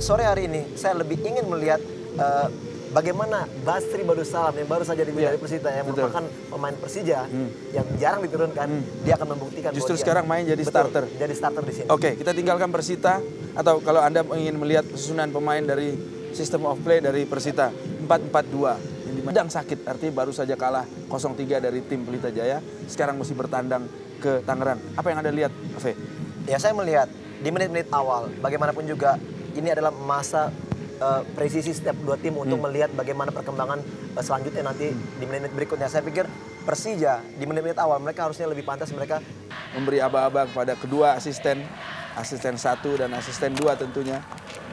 sore hari ini saya lebih ingin melihat bagaimana Basri Badusalam yang baru saja dibeli dari Persita yang merupakan pemain Persija yang jarang diturunkan, dia akan membuktikan justru bahwa sekarang main jadi starter. Jadi starter di sini. Oke, kita tinggalkan Persita, atau kalau Anda ingin melihat susunan pemain dari system of play dari Persita 4-4-2 yang dimedang sakit, artinya baru saja kalah 0-3 dari tim Pelita Jaya, sekarang mesti bertandang ke Tangerang. Apa yang Anda lihat, Fe? Ya, saya melihat di menit-menit awal bagaimanapun juga ini adalah masa presisi setiap dua tim untuk melihat bagaimana perkembangan selanjutnya nanti di menit-menit berikutnya. Saya pikir Persija di menit-menit awal mereka harusnya lebih pantas mereka memberi aba-aba kepada kedua asisten 1 dan asisten 2 tentunya.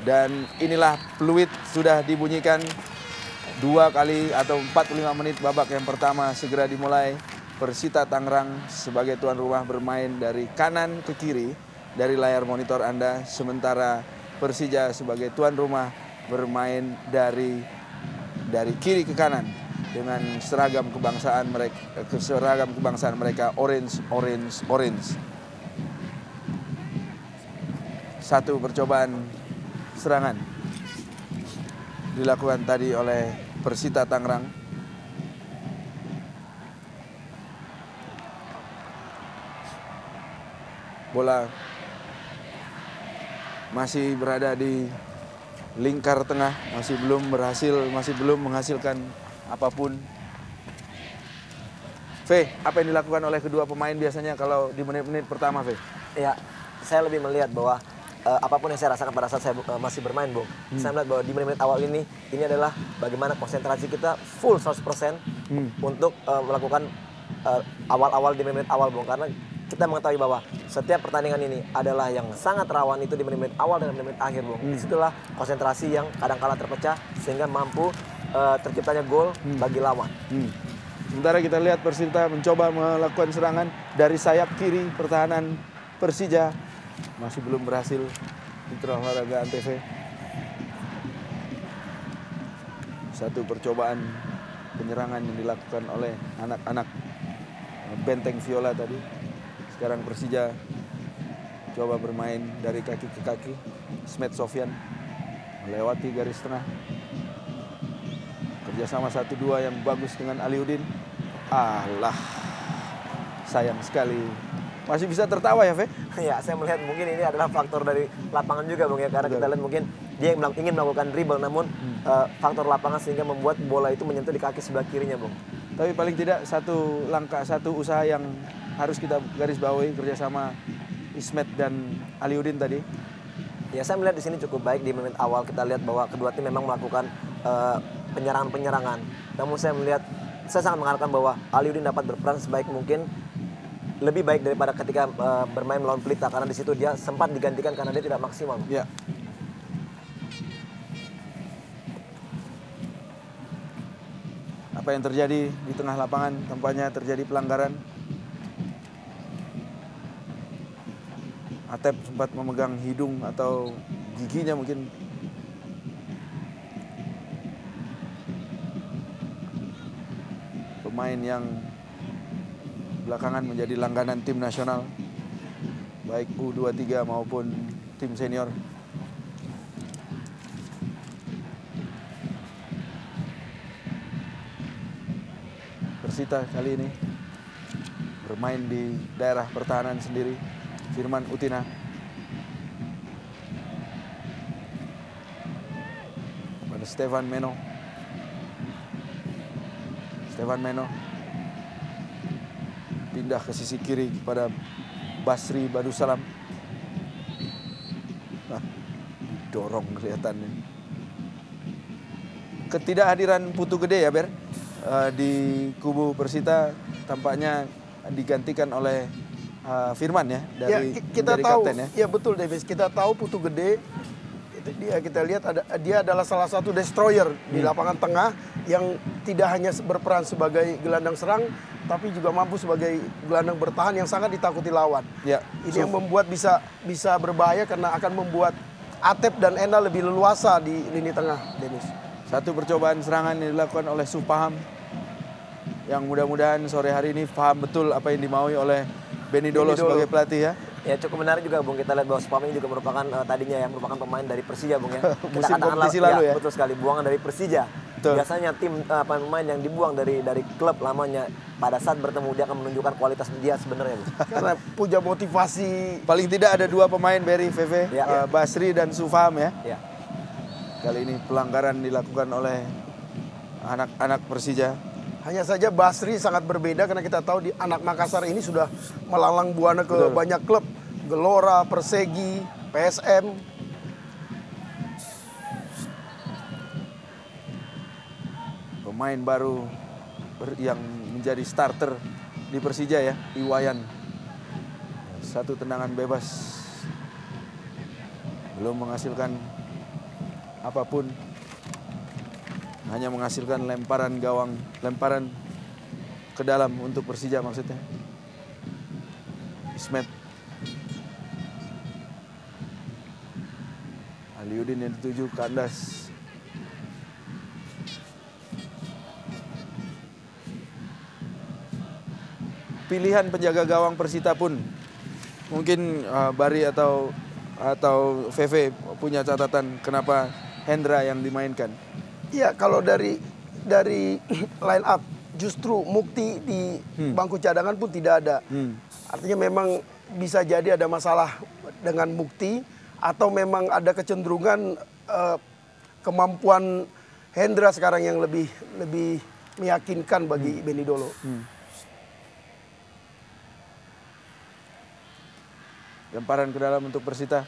Dan inilah peluit sudah dibunyikan 2 kali atau 45 menit babak yang pertama segera dimulai. Persita Tangerang sebagai tuan rumah bermain dari kanan ke kiri dari layar monitor Anda, sementara Persija sebagai tuan rumah bermain dari kiri ke kanan dengan seragam kebangsaan mereka orange. Satu percobaan serangan dilakukan tadi oleh Persita Tangerang. Bola masih berada di lingkar tengah, masih belum menghasilkan apapun. Fe, apa yang dilakukan oleh kedua pemain biasanya kalau di menit-menit pertama, Fe? Ya, saya lebih melihat bahwa apapun yang saya rasakan pada saat saya masih bermain, Bung. Saya melihat bahwa di menit-menit awal ini adalah bagaimana konsentrasi kita full 100% untuk melakukan awal-awal di menit-menit awal, Bung. Karena kita mengetahui bahwa setiap pertandingan ini adalah yang sangat rawan itu di menit-menit awal dan menit-menit akhir, Bung. Disitulah konsentrasi yang kadang-kala terpecah sehingga mampu terciptanya gol bagi lawan. Sementara kita lihat Persita mencoba melakukan serangan dari sayap kiri pertahanan Persija. Masih belum berhasil. Mitra Olahraga Antv. Satu percobaan penyerangan yang dilakukan oleh anak-anak Benteng Viola tadi. Sekarang Persija coba bermain dari kaki ke kaki. Smet Sofyan melewati garis tengah. Kerjasama 1-2 yang bagus dengan Aliudin. Alah, sayang sekali. Masih bisa tertawa ya, Fe? Ya, saya melihat mungkin ini adalah faktor dari lapangan juga, Bung, ya. Karena kita lihat mungkin dia ingin melakukan dribble, namun faktor lapangan sehingga membuat bola itu menyentuh di kaki sebelah kirinya, Bung. Tapi paling tidak satu langkah, satu usaha yang harus kita garis bawahi kerjasama Ismet dan Aliudin tadi. Ya, saya melihat di sini cukup baik di menit awal. Kita lihat bahwa kedua tim memang melakukan penyerangan-penyerangan. Namun saya sangat mengharapkan bahwa Aliudin dapat berperan sebaik mungkin, lebih baik daripada ketika bermain melawan Pelita, karena di situ dia sempat digantikan karena dia tidak maksimal. Ya. Apa yang terjadi di tengah lapangan? Tampaknya terjadi pelanggaran. Atep sempat memegang hidung atau giginya mungkin. Pemain yang belakangan menjadi langganan tim nasional, baik U23 maupun tim senior. Persita kali ini bermain di daerah pertahanan sendiri. Firman Utina. Pada Stefan Meno. Pindah ke sisi kiri kepada Basri Badusalam. Dorong kelihatannya. Ketidakhadiran Putu Gede ya, Ber, di kubu Persita tampaknya digantikan oleh Firman ya, dari kita tahu kapten ya. Betul, Davis. Kita tahu Putu Gede, kita lihat dia adalah salah satu destroyer di lapangan tengah yang tidak hanya berperan sebagai gelandang serang, tapi juga mampu sebagai gelandang bertahan yang sangat ditakuti lawan. Ya. Ini yang membuat bisa berbahaya karena akan membuat Atep dan Enda lebih leluasa di lini tengah, Davis. Satu percobaan serangan yang dilakukan oleh Supaham, yang mudah-mudahan sore hari ini paham betul apa yang dimaui oleh Benny Dolo sebagai pelatih ya. Ya cukup menarik juga Bung, kita lihat bahwa Supam ini juga merupakan tadinya ya merupakan pemain dari Persija Bung ya. Kita Musim katakanlah, kompetisi lalu ya. Betul sekali, buangan dari Persija. Betul. Biasanya tim pemain yang dibuang dari klub lamanya pada saat bertemu dia akan menunjukkan kualitas dia sebenarnya Bung. Karena punya motivasi. Paling tidak ada 2 pemain Berry, VV, Ya. Basri dan Sufam ya. Ya. Kali ini pelanggaran dilakukan oleh anak-anak Persija. Hanya saja Basri sangat berbeda karena kita tahu di anak Makassar ini sudah melalang buana ke Betul. banyak klub. Gelora, Persegi, PSM. Pemain baru yang menjadi starter di Persija ya, Iwayan. 1 tendangan bebas. Belum menghasilkan apapun. Hanya menghasilkan lemparan gawang, lemparan ke dalam untuk Persija maksudnya. Ismet. Aliudin yang dituju kandas. Pilihan penjaga gawang Persita pun mungkin Bari atau VV punya catatan kenapa Hendra yang dimainkan. Iya, kalau dari line up justru Mukti di bangku cadangan pun tidak ada. Artinya memang bisa jadi ada masalah dengan Mukti atau memang ada kecenderungan kemampuan Hendra sekarang yang lebih meyakinkan bagi Beni Dolo. Lemparan ke dalam untuk Persita.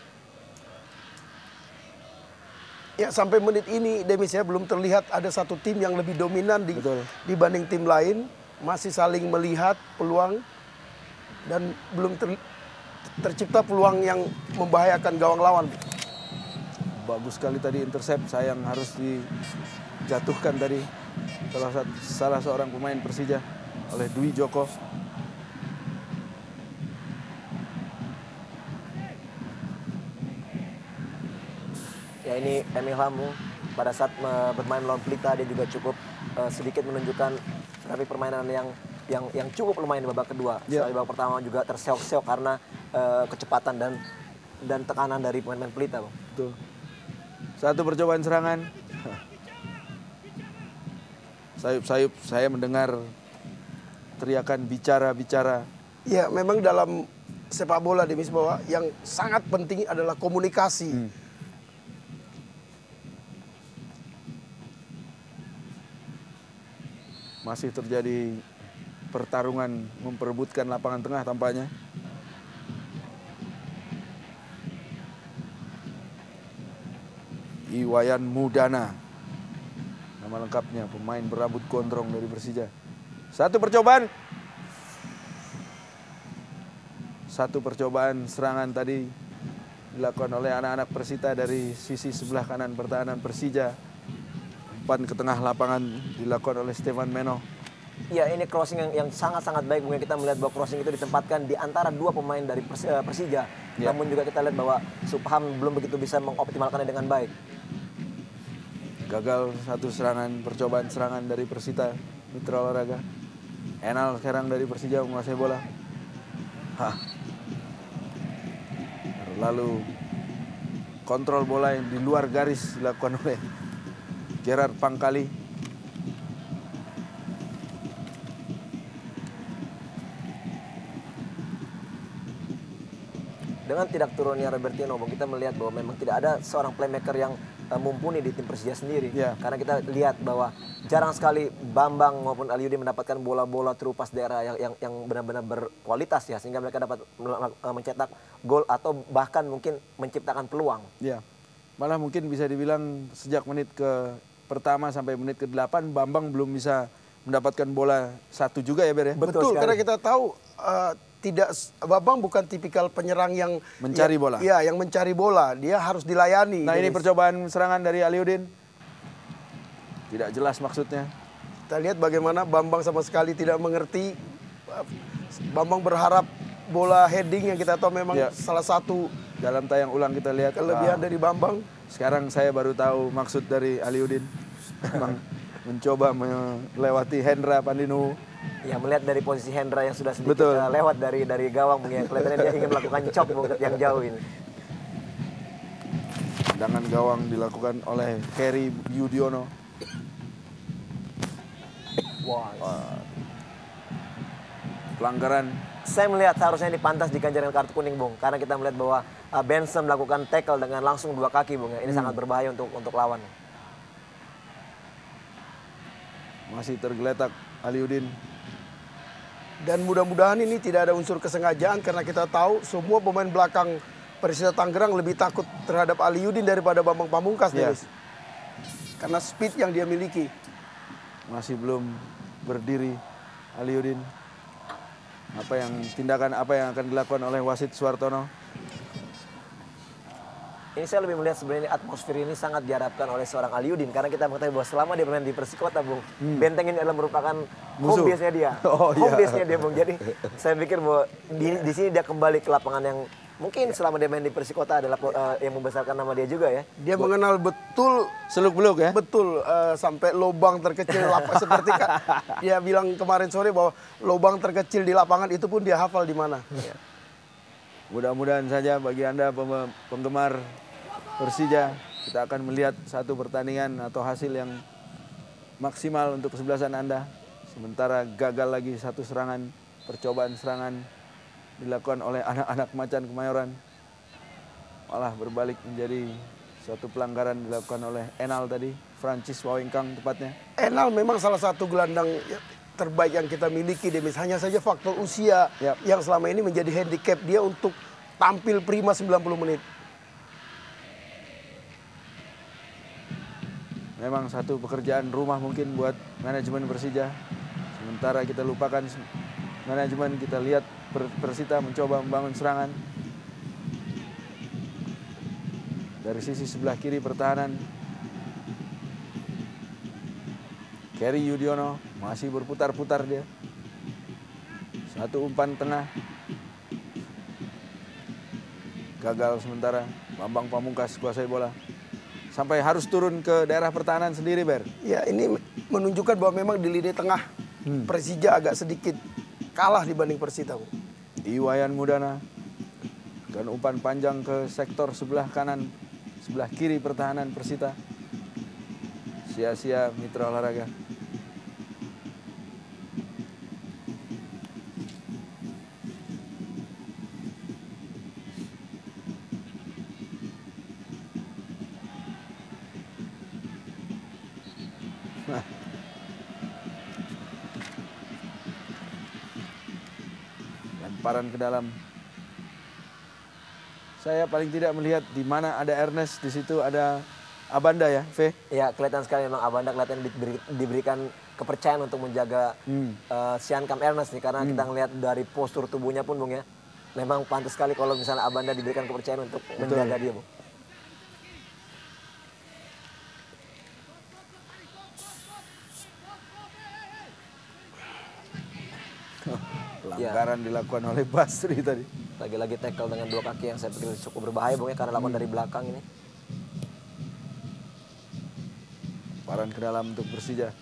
Ya, sampai menit ini Demis ya belum terlihat ada satu tim yang lebih dominan Betul. dibanding tim lain. Masih saling melihat peluang dan belum tercipta peluang yang membahayakan gawang lawan. Bagus sekali tadi intercept, sayang harus dijatuhkan tadi salah seorang pemain Persija oleh Dwi Joko. Ya ini Emil Hamu pada saat bermain melawan Pelita dia juga cukup sedikit menunjukkan grafik permainan yang cukup lumayan di babak kedua. Ya. Di babak pertama juga terseok-seok karena kecepatan dan tekanan dari pemain Pelita, Bang. Betul. 1 percobaan serangan. Sayup-sayup saya mendengar teriakan bicara-bicara. Ya, memang dalam sepak bola Demis bahwa yang sangat penting adalah komunikasi. Masih terjadi pertarungan memperebutkan lapangan tengah tampaknya. Iwayan Mudana. Nama lengkapnya pemain berambut gondrong dari Persija. 1 percobaan. 1 percobaan serangan tadi dilakukan oleh anak-anak Persita dari sisi sebelah kanan pertahanan Persija. Umpan ke tengah lapangan dilakukan oleh Stefan Meno. Ya ini crossing yang sangat-sangat baik. Mungkin kita melihat bahwa crossing itu ditempatkan di antara 2 pemain dari Persija. Ya. Namun juga kita lihat bahwa Supam belum begitu bisa mengoptimalkannya dengan baik. Gagal 1 serangan, percobaan serangan dari Persita Mitra Olahraga. Enal sekarang dari Persija menguasai bola. Lalu kontrol bola yang di luar garis dilakukan oleh Gerard Pangkali. Dengan tidak turunnya Robertino, kita melihat bahwa memang tidak ada seorang playmaker yang mumpuni di tim Persija sendiri. Ya. Karena kita lihat bahwa jarang sekali Bambang maupun Aliudi mendapatkan bola-bola terupas daerah yang benar-benar berkualitas ya, sehingga mereka dapat mencetak gol atau bahkan mungkin menciptakan peluang. Ya, malah mungkin bisa dibilang sejak menit ke pertama sampai menit ke-8 Bambang belum bisa mendapatkan bola 1 juga ya Ber ya? Betul, karena kita tahu Bambang bukan tipikal penyerang yang mencari bola. Iya, yang mencari bola. Dia harus dilayani. Nah, ini percobaan serangan dari Aliudin. Tidak jelas maksudnya. Kita lihat bagaimana Bambang sama sekali tidak mengerti. Bambang berharap bola heading yang kita tahu memang salah satu dalam tayang ulang kita lihat kelebihan dari Bambang. Sekarang saya baru tahu maksud dari Aliudin. Memang mencoba melewati Hendra Pandinu. Ya melihat dari posisi Hendra yang sudah sedikit Betul. lewat dari gawang Bung ya. Kelihatannya dia ingin melakukan chop Bung yang jauh ini. Tendangan gawang dilakukan oleh Kerry Yudiono. Wah. Pelanggaran. Saya melihat seharusnya ini pantas diganjar dengan kartu kuning Bung. Karena kita melihat bahwa Benson melakukan tackle dengan langsung 2 kaki Bung ya. Ini sangat berbahaya untuk lawan. Masih tergeletak Aliudin. Dan mudah-mudahan ini tidak ada unsur kesengajaan karena kita tahu semua pemain belakang Persita Tangerang lebih takut terhadap Aliudin daripada Bambang Pamungkas, Ya. Dennis. Karena speed yang dia miliki. Masih belum berdiri Aliudin. Tindakan apa yang akan dilakukan oleh wasit Suartono? Ini saya lebih melihat sebenarnya atmosfer ini sangat diharapkan oleh seorang Aliudin. Karena kita mengetahui bahwa selama dia bermain di Persikota Bung, Benteng ini adalah merupakan home Musuh. base-nya dia. Oh, Home iya. base-nya dia Bung. Jadi saya pikir bahwa di sini dia kembali ke lapangan yang mungkin selama dia main di Persikota adalah yang membesarkan nama dia juga ya. Dia mengenal betul Seluk-beluk ya? betul sampai lubang terkecil seperti dia bilang kemarin sore bahwa lubang terkecil di lapangan itu pun dia hafal di mana. Mudah-mudahan saja bagi Anda penggemar Persija, kita akan melihat satu pertandingan atau hasil yang maksimal untuk kesebelasan Anda. Sementara gagal lagi satu serangan, percobaan serangan dilakukan oleh anak-anak Macan Kemayoran. Malah berbalik menjadi suatu pelanggaran dilakukan oleh Enal tadi, Francis Wawingkang tepatnya. Enal memang salah satu gelandang terbaik yang kita miliki, Demis. Hanya saja faktor usia Yap. yang selama ini menjadi handicap dia untuk tampil prima 90 menit. Memang satu pekerjaan rumah mungkin buat manajemen Persija. Sementara kita lupakan manajemen, kita lihat Persita mencoba membangun serangan. Dari sisi sebelah kiri pertahanan, Kerry Yudiono masih berputar-putar dia. Satu umpan tengah. Gagal sementara, Bambang Pamungkas kuasai bola. Sampai harus turun ke daerah pertahanan sendiri, Ber. Ya, ini menunjukkan bahwa memang di lini tengah Persija agak sedikit kalah dibanding Persita. Bu. Iwayan Mudana dan umpan panjang ke sektor sebelah kanan, sebelah kiri pertahanan Persita. Sia-sia mitra olahraga. Lemparan ke dalam. Saya paling tidak melihat di mana ada Ernest, di situ ada Abanda ya, V. Ya kelihatan sekali memang Abanda kelihatan diberikan kepercayaan untuk menjaga Siankam Ernest nih. Karena kita ngelihat dari postur tubuhnya pun Bung ya. Memang pantas sekali kalau misalnya Abanda diberikan kepercayaan untuk menjaga dia Bung. Pelanggaran dilakukan oleh Basri tadi. Lagi-lagi tackle dengan 2 kaki yang saya pikir cukup berbahaya Bung ya. Karena lakukan dari belakang ini. Lemparan ke dalam untuk Persija.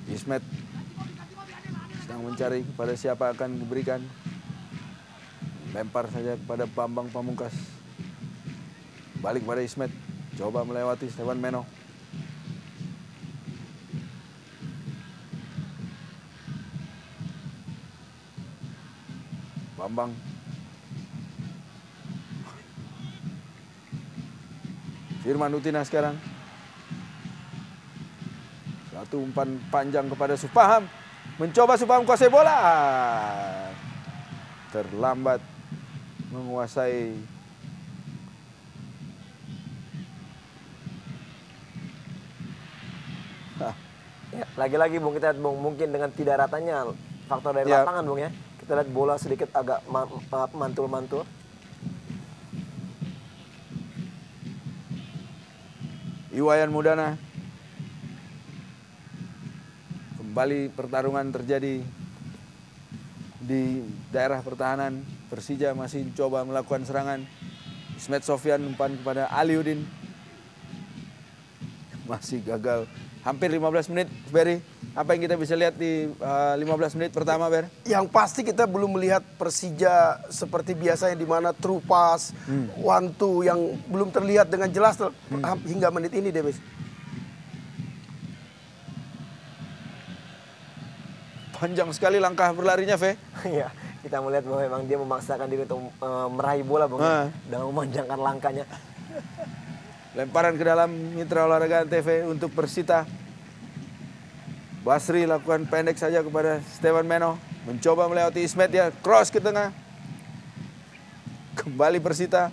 Ismet sedang mencari kepada siapa akan diberikan. Lempar saja kepada Bambang Pamungkas. Balik pada Ismet. Coba melewati Stefan Meno. Bambang. Firman Utina sekarang. Satu umpan panjang kepada Supaham. Mencoba Supaham kuasai bola. Terlambat menguasai. Ya, lagi-lagi Bung kita lihat Bung mungkin dengan tidak ratanya faktor dari Ya. lapangan Bung ya. Kita lihat bola sedikit agak mantul-mantul. Iwayan Mudana. Kembali pertarungan terjadi di daerah pertahanan. Persija masih coba melakukan serangan. Ismet Sofyan umpan kepada Aliudin. Masih gagal. Hampir 15 menit, Berry. Apa yang kita bisa lihat di 15 menit pertama, Ber? Yang pasti kita belum melihat Persija seperti biasanya di mana true pass, one two yang belum terlihat dengan jelas hingga menit ini, Demis. Panjang sekali langkah berlarinya, Ve. Iya, kita melihat bahwa memang dia memaksakan diri untuk meraih bola, Bung, dengan memanjangkan langkahnya. Lemparan ke dalam Mitra Olahraga TV untuk Persita. Basri lakukan pendek saja kepada Stevan Meno. Mencoba melewati Ismet, ya cross ke tengah. Kembali Persita.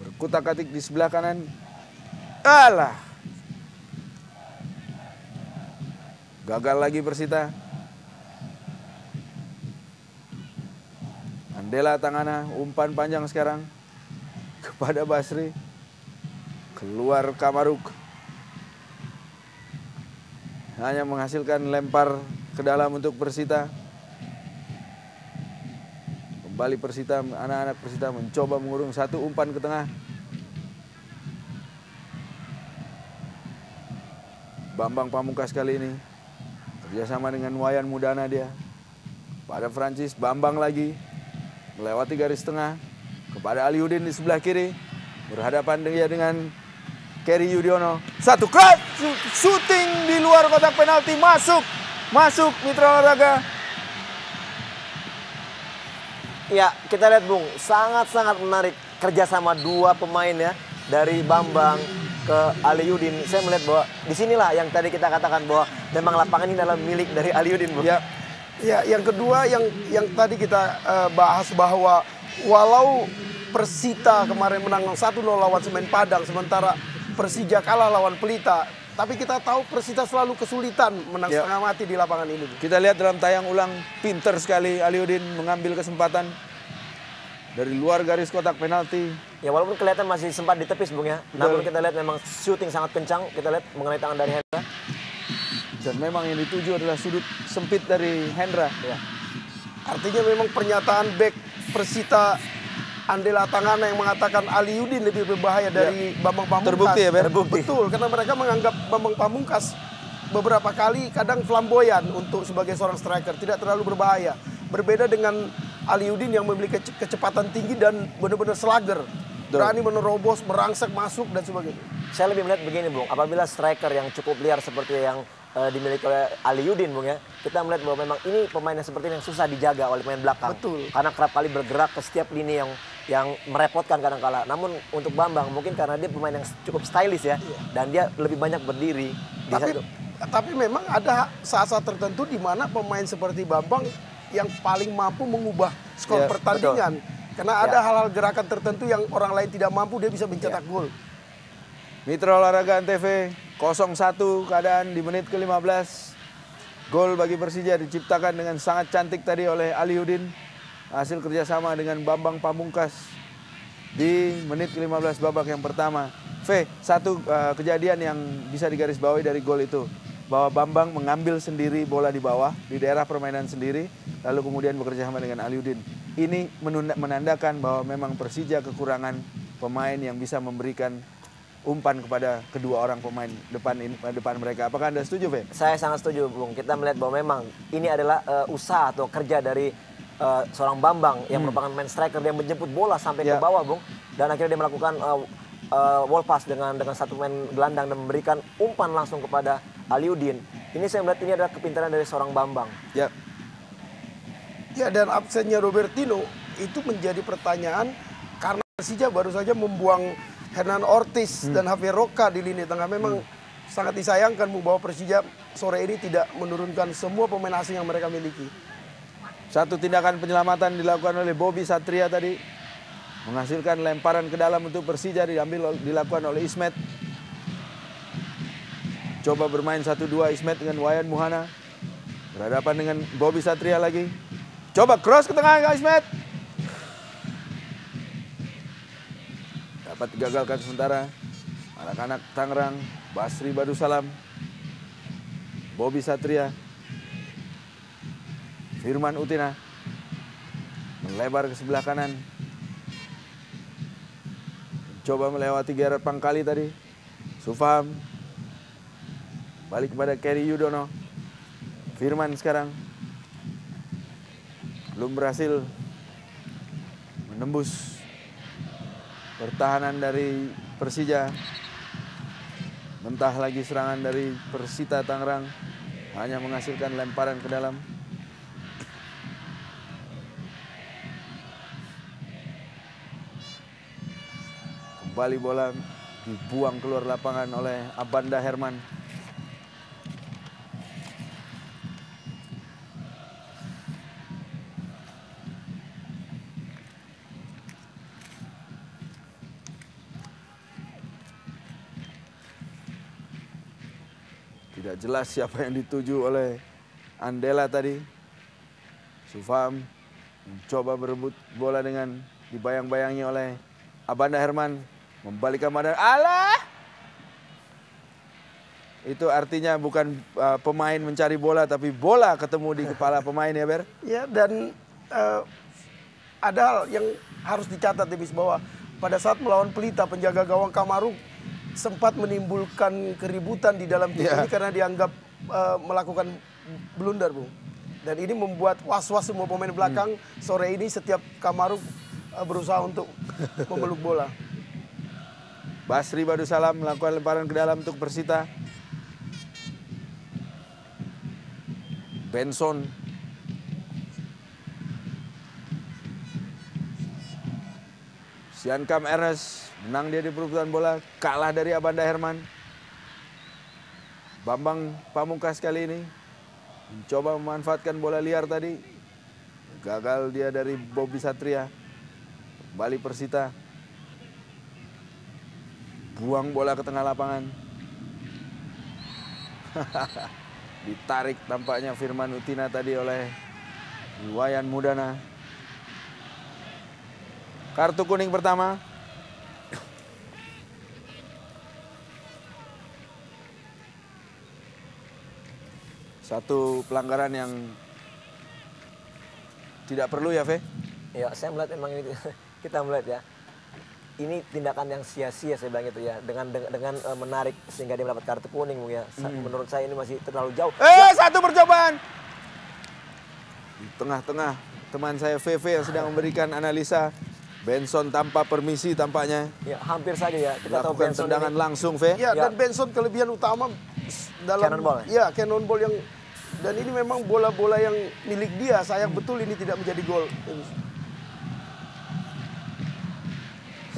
Berkutak-atik di sebelah kanan. Alah. Gagal lagi Persita. Andela Tangana, umpan panjang sekarang kepada Basri. Keluar Kamaruk. Hanya menghasilkan lempar ke dalam untuk Persita. Kembali Persita, anak-anak Persita mencoba mengurung satu umpan ke tengah. Bambang Pamungkas kali ini kerjasama dengan Wayan Mudana dia. Pada Francis, Bambang lagi melewati garis tengah kepada Aliudin di sebelah kiri. Berhadapan dia dengan Kerry Yudhoyono. Satu cross, shooting di luar kotak penalti, masuk Mitra Olahraga. Ya, kita lihat Bung, sangat-sangat menarik kerjasama dua pemain ya, dari Bambang ke Aliudin. Saya melihat bahwa disinilah yang tadi kita katakan bahwa memang lapangan ini adalah milik dari Aliudin, Bung. Ya, yang kedua yang tadi kita bahas bahwa walau Persita kemarin menang 1-0 lawan Semen Padang, sementara Persija kalah lawan Pelita. Tapi kita tahu Persita selalu kesulitan menang setengah mati di lapangan ini. Kita lihat dalam tayang ulang, pinter sekali Aliudin mengambil kesempatan dari luar garis kotak penalti. Ya walaupun kelihatan masih sempat ditepis Bung ya. Namun kita lihat memang shooting sangat kencang. Kita lihat mengenai tangan dari Hendra. Dan memang yang dituju adalah sudut sempit dari Hendra. Ya. Artinya memang pernyataan bek Persita Andela Tangana yang mengatakan Aliudin lebih berbahaya dari Bambang Pamungkas. Terbukti ya, Ber? Terbukti. Betul, karena mereka menganggap Bambang Pamungkas beberapa kali kadang flamboyan untuk sebagai seorang striker, tidak terlalu berbahaya. Berbeda dengan Aliudin yang memiliki kecepatan tinggi dan benar-benar slugger. Berani menerobos, merangsek, masuk dan sebagainya. Saya lebih melihat begini Bung, apabila striker yang cukup liar seperti yang dimiliki oleh Aliudin Bung ya, kita melihat bahwa memang ini pemain yang seperti ini yang susah dijaga oleh pemain belakang. Betul. Karena kerap kali bergerak ke setiap lini yang merepotkan kadang-kala. Namun untuk Bambang mungkin karena dia pemain yang cukup stylish ya, dan dia lebih banyak berdiri. Tapi memang ada saat-saat tertentu di mana pemain seperti Bambang yang paling mampu mengubah skor pertandingan. Betul. Karena ada hal-hal gerakan tertentu yang orang lain tidak mampu, dia bisa mencetak gol. Mitra Olahraga Antv 0-1 keadaan di menit ke-15. Gol bagi Persija diciptakan dengan sangat cantik tadi oleh Aliudin. Hasil kerjasama dengan Bambang Pamungkas di menit ke-15 babak yang pertama. Satu kejadian yang bisa digarisbawahi dari gol itu, bahwa Bambang mengambil sendiri bola di bawah, di daerah permainan sendiri, lalu kemudian bekerja sama dengan Aliudin. Ini menandakan bahwa memang Persija kekurangan pemain yang bisa memberikan umpan kepada kedua orang pemain depan mereka. Apakah Anda setuju, Fe? Saya sangat setuju, Bung. Kita melihat bahwa memang ini adalah usaha atau kerja dari seorang Bambang yang merupakan main striker, yang menjemput bola sampai ke bawah, Bung. Dan akhirnya dia melakukan wall pass dengan satu main gelandang dan memberikan umpan langsung kepada Aliudin. Ini saya melihat ini adalah kepintaran dari seorang Bambang. Ya, dan absennya Robertino itu menjadi pertanyaan karena Persija baru saja membuang Hernan Ortiz dan Javier Roca di lini tengah. Memang sangat disayangkan bahwa Persija sore ini tidak menurunkan semua pemain asing yang mereka miliki. Satu tindakan penyelamatan dilakukan oleh Bobby Satria tadi, menghasilkan lemparan ke dalam untuk Persija, dilakukan oleh Ismet. Coba bermain 1-2 Ismet dengan Wayan Muhana. Berhadapan dengan Bobby Satria lagi. Coba cross ke tengah Ismet. Dapat digagalkan sementara. Anak-anak Tangerang, Basri Badusalam, Bobby Satria, Firman Utina melebar ke sebelah kanan. Coba melewati Gerard Pangkali tadi. Sufam. Balik kepada Kerry Yudono. Firman sekarang. Belum berhasil menembus pertahanan dari Persija. Mentah lagi serangan dari Persita Tangerang. Hanya menghasilkan lemparan ke dalam. Kembali bola dibuang keluar lapangan oleh Abanda Herman. Tidak jelas siapa yang dituju oleh Andela tadi. Sufam mencoba berebut bola dengan dibayang-bayangi oleh Abanda Herman. Membalikan badan. Alah! Itu artinya bukan pemain mencari bola, tapi bola ketemu di kepala pemain ya, Ber? Ya, dan ada hal yang harus dicatat, Debis, bahwa pada saat melawan Pelita, penjaga gawang Kamaru sempat menimbulkan keributan di dalam tim ini karena dianggap melakukan blunder, Bung. Dan ini membuat was-was semua pemain belakang. Sore ini setiap Kamaru berusaha untuk memeluk bola. Basri Badusalam melakukan lemparan ke dalam untuk Persita. Benson. Siankam Ernest menang dia di perebutan bola, kalah dari Abanda Herman. Bambang Pamungkas kali ini mencoba memanfaatkan bola liar tadi. Gagal dia dari Bobby Satria. Kembali Persita. Buang bola ke tengah lapangan. Ditarik tampaknya Firman Utina tadi oleh Wayan Mudana. Kartu kuning pertama. Satu pelanggaran yang tidak perlu ya, Fe? Ya, saya melihat memang ini kita melihat ya. Ini tindakan yang sia-sia saya bilang itu ya, dengan menarik sehingga dia mendapat kartu kuning, Bung ya. Menurut saya ini masih terlalu jauh. Satu percobaan. Di tengah-tengah teman saya VV yang sedang memberikan analisa. Benson tanpa permisi tampaknya. Ya, hampir saja ya. Kita tahu Lakukan Benson tendangan ini langsung, V. Ya, dan Benson kelebihan utama dalam Cannonball, ya, cannonball yang, dan ini memang bola-bola yang milik dia. Sayang betul ini tidak menjadi gol.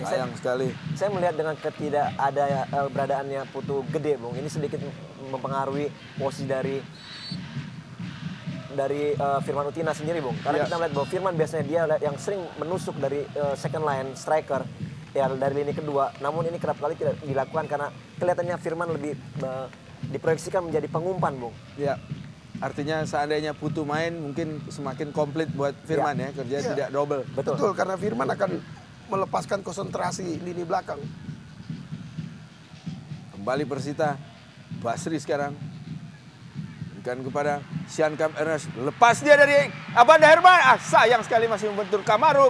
Sayang sekali. Saya melihat dengan beradaannya Putu Gede, Bung. Ini sedikit mempengaruhi posisi dari Firman Utina sendiri, Bung. Karena kita melihat bahwa Firman biasanya dia yang sering menusuk dari second line striker ya, dari lini kedua. Namun ini kerap kali tidak dilakukan karena kelihatannya Firman lebih diproyeksikan menjadi pengumpan, Bung. Ya. Artinya seandainya Putu main mungkin semakin komplit buat Firman ya, kerja tidak double. Betul, karena Firman akan melepaskan konsentrasi lini belakang. Kembali Persita. Basri sekarang. Berikan kepada Siankam Ernest. Lepas dia dari Abanda Herman. Sayang sekali masih membentur Kamaru.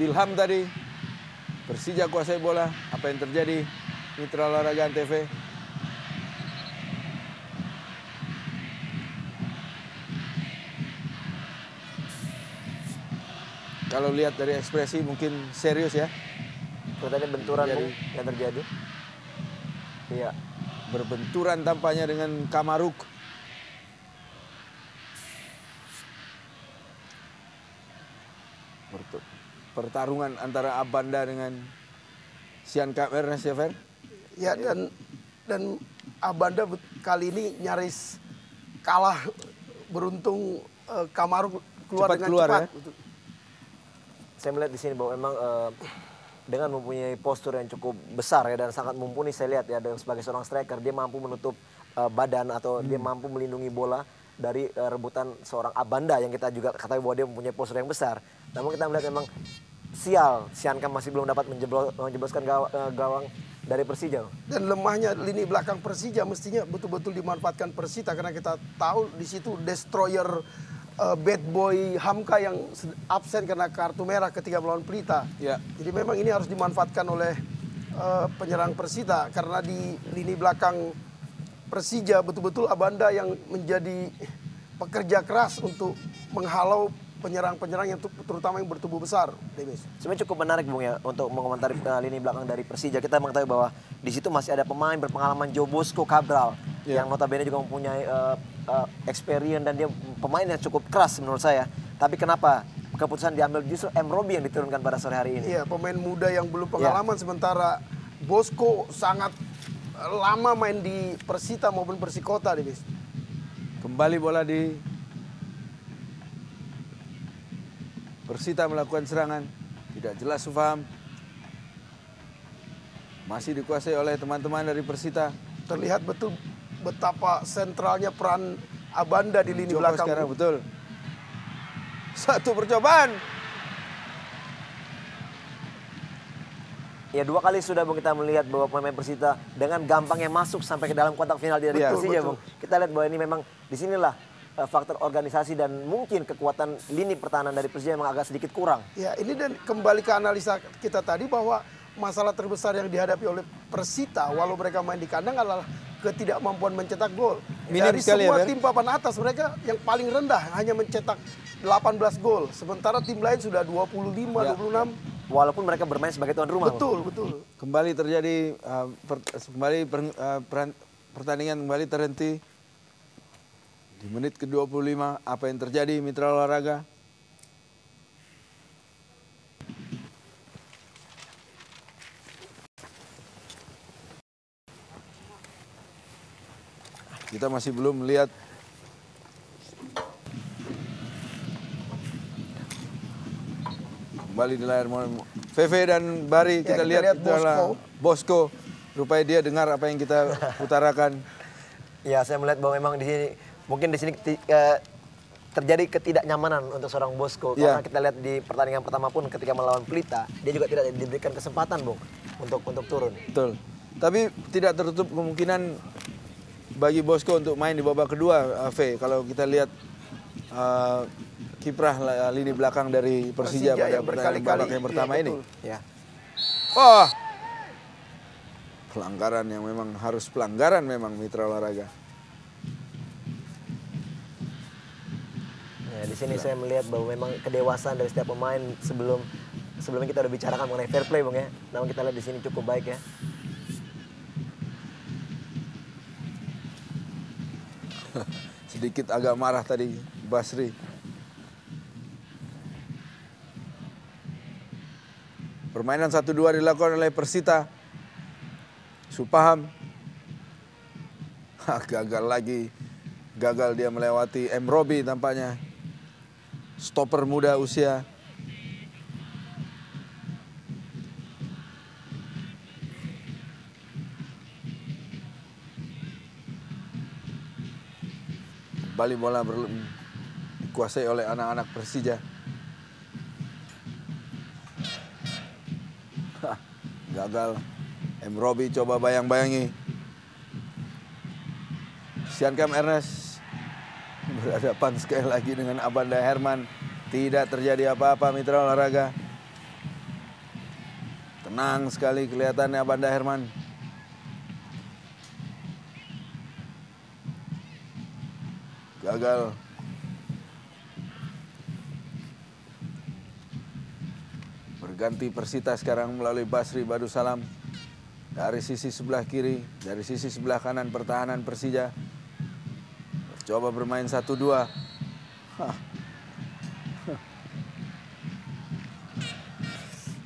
Ilham tadi. Persija kuasai bola. Apa yang terjadi? Mitra Olahraga Antv. Kalau lihat dari ekspresi mungkin serius ya. Tadi benturan, Bung, yang terjadi. Iya. Berbenturan tampaknya dengan Kamaruk. Pertarungan antara Abanda dengan Siankam Ernest ya, Fer? Ya, dan Abanda kali ini nyaris kalah. Beruntung Kamaruk keluar Cepat dengan keluar, cepat. Ya? Saya melihat di sini bahwa memang dengan mempunyai postur yang cukup besar ya dan sangat mumpuni, saya lihat ya, sebagai seorang striker dia mampu menutup badan atau dia mampu melindungi bola dari rebutan seorang Abanda yang kita juga ketahui bahwa dia mempunyai postur yang besar. Namun kita melihat memang sial, Siankam masih belum dapat menjebloskan gawang dari Persija. Dan lemahnya lini belakang Persija mestinya betul-betul dimanfaatkan Persita, karena kita tahu di situ destroyer bad boy Hamka yang absen karena kartu merah ketika melawan Pelita. Ya. Jadi memang ini harus dimanfaatkan oleh penyerang Persita karena di lini belakang Persija betul-betul Abanda yang menjadi pekerja keras untuk menghalau penyerang-penyerang yang terutama yang bertubuh besar, Demis. Sebenarnya cukup menarik Bung ya untuk mengomentari lini belakang dari Persija. Kita mengetahui bahwa di situ masih ada pemain berpengalaman Joe Bosco Cabral yang notabene juga mempunyai experience dan dia pemain yang cukup keras menurut saya. Tapi kenapa keputusan diambil justru M. Robi yang diturunkan pada sore hari ini? Iya, pemain muda yang belum pengalaman sementara Bosco sangat lama main di Persita maupun Persikota, Demis. Kembali bola di Persita melakukan serangan. Tidak jelas Sufaham. Masih dikuasai oleh teman-teman dari Persita. Terlihat betul betapa sentralnya peran Abanda di lini Coba belakang. sekarang betul. Satu percobaan. Ya 2 kali sudah Bung kita melihat bahwa pemain Persita dengan gampangnya masuk sampai ke dalam kotak final dari Persija Bung. Kita lihat bahwa ini memang disinilah faktor organisasi dan mungkin kekuatan lini pertahanan dari Persija memang agak sedikit kurang. Ya ini dan kembali ke analisa kita tadi bahwa masalah terbesar yang dihadapi oleh Persita walau mereka main di kandang adalah ketidakmampuan mencetak gol. Minim Dari sekali semua ya, tim papan atas mereka yang paling rendah hanya mencetak 18 gol. Sementara tim lain sudah 25, 26. Walaupun mereka bermain sebagai tuan rumah. Betul, betul. Kembali terjadi pertandingan kembali terhenti di menit ke-25. Apa yang terjadi Mitra Olahraga? Kita masih belum melihat kembali di layar Veve dan Bari. Ya, kita lihat Bosco. Bosco. Rupanya dia dengar apa yang kita utarakan. Ya saya melihat bahwa memang di sini mungkin di sini terjadi ketidaknyamanan untuk seorang Bosco karena kita lihat di pertandingan pertama pun ketika melawan Pelita dia juga tidak diberikan kesempatan Bung untuk turun. Betul. Tapi tidak tertutup kemungkinan bagi Bosco untuk main di babak kedua, V. Kalau kita lihat kiprah lini belakang dari Persija pada babak yang pertama ini. Ya. Wah, pelanggaran yang memang harus pelanggaran memang Mitra Olahraga. Ya, di sini saya melihat bahwa memang kedewasaan dari setiap pemain sebelumnya kita udah bicarakan mengenai fair play Bung ya. Namun kita lihat di sini cukup baik ya. Sedikit agak marah tadi Basri. Permainan 1-2 dilakukan oleh Persita. Supaham. Gagal lagi. Gagal dia melewati M. Robi tampaknya. Stopper muda usia. Kembali bola dikuasai oleh anak-anak Persija. Gagal. M. Robi coba bayang-bayangi. Siankam Ernest berhadapan sekali lagi dengan Abanda Herman. Tidak terjadi apa-apa Mitra Olahraga. Tenang sekali kelihatannya Abanda Herman. Gagal. Berganti Persita sekarang melalui Basri Badusalam. Dari sisi sebelah kiri, dari sisi sebelah kanan pertahanan Persija. Coba bermain 1-2.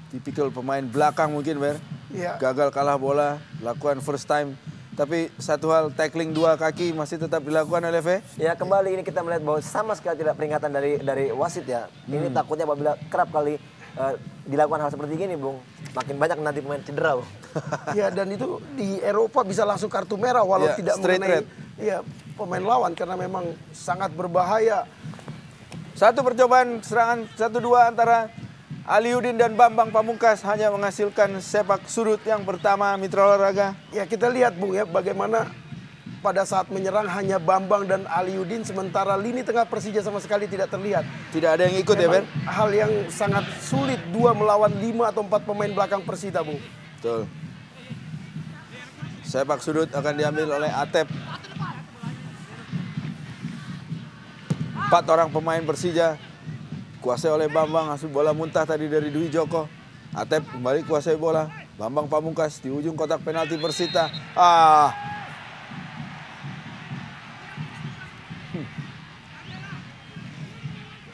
Tipikal pemain belakang mungkin, Ber. Ya. Gagal kalah bola, lakukan first time. Tapi satu hal, tackling 2 kaki masih tetap dilakukan oleh V. Ya kembali ini kita melihat bahwa sama sekali tidak peringatan dari wasit ya. Ini takutnya apabila kerap kali dilakukan hal seperti ini Bung. Makin banyak nanti pemain cedera Bung. Ya dan itu di Eropa bisa langsung kartu merah walau Ya, tidak straight mengenai red. ya, pemain lawan karena memang sangat berbahaya. Satu percobaan serangan 1-2 antara Aliudin dan Bambang Pamungkas hanya menghasilkan sepak sudut yang pertama Mitra Olahraga. Ya kita lihat Bung ya bagaimana pada saat menyerang hanya Bambang dan Aliudin, sementara lini tengah Persija sama sekali tidak terlihat. Tidak ada yang ikut ya, Ben? Hal yang sangat sulit 2 melawan 5 atau 4 pemain belakang Persita, Bung. Betul. Sepak sudut akan diambil oleh Atep. 4 orang pemain Persija kuasai oleh Bambang, asuh bola muntah tadi dari Dwi Joko. Atep kembali kuasai bola. Bambang Pamungkas di ujung kotak penalti Persita.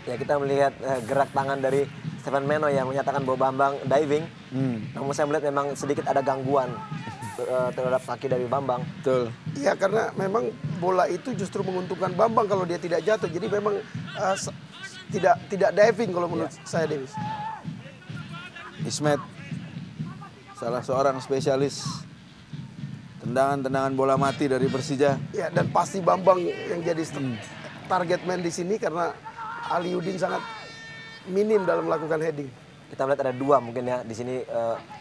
Ya, kita melihat gerak tangan dari Stefan Meno yang menyatakan bahwa Bambang diving. Namun saya melihat memang sedikit ada gangguan terhadap kaki dari Bambang. Betul. Iya, karena memang bola itu justru menguntungkan Bambang kalau dia tidak jatuh. Jadi memang tidak diving kalau menurut saya, Davis. Ismet, salah seorang spesialis tendangan-tendangan bola mati dari Persija. Ya, dan pasti Bambang yang jadi target man di sini karena Aliudin sangat minim dalam melakukan heading. Kita melihat ada 2 mungkin ya di sini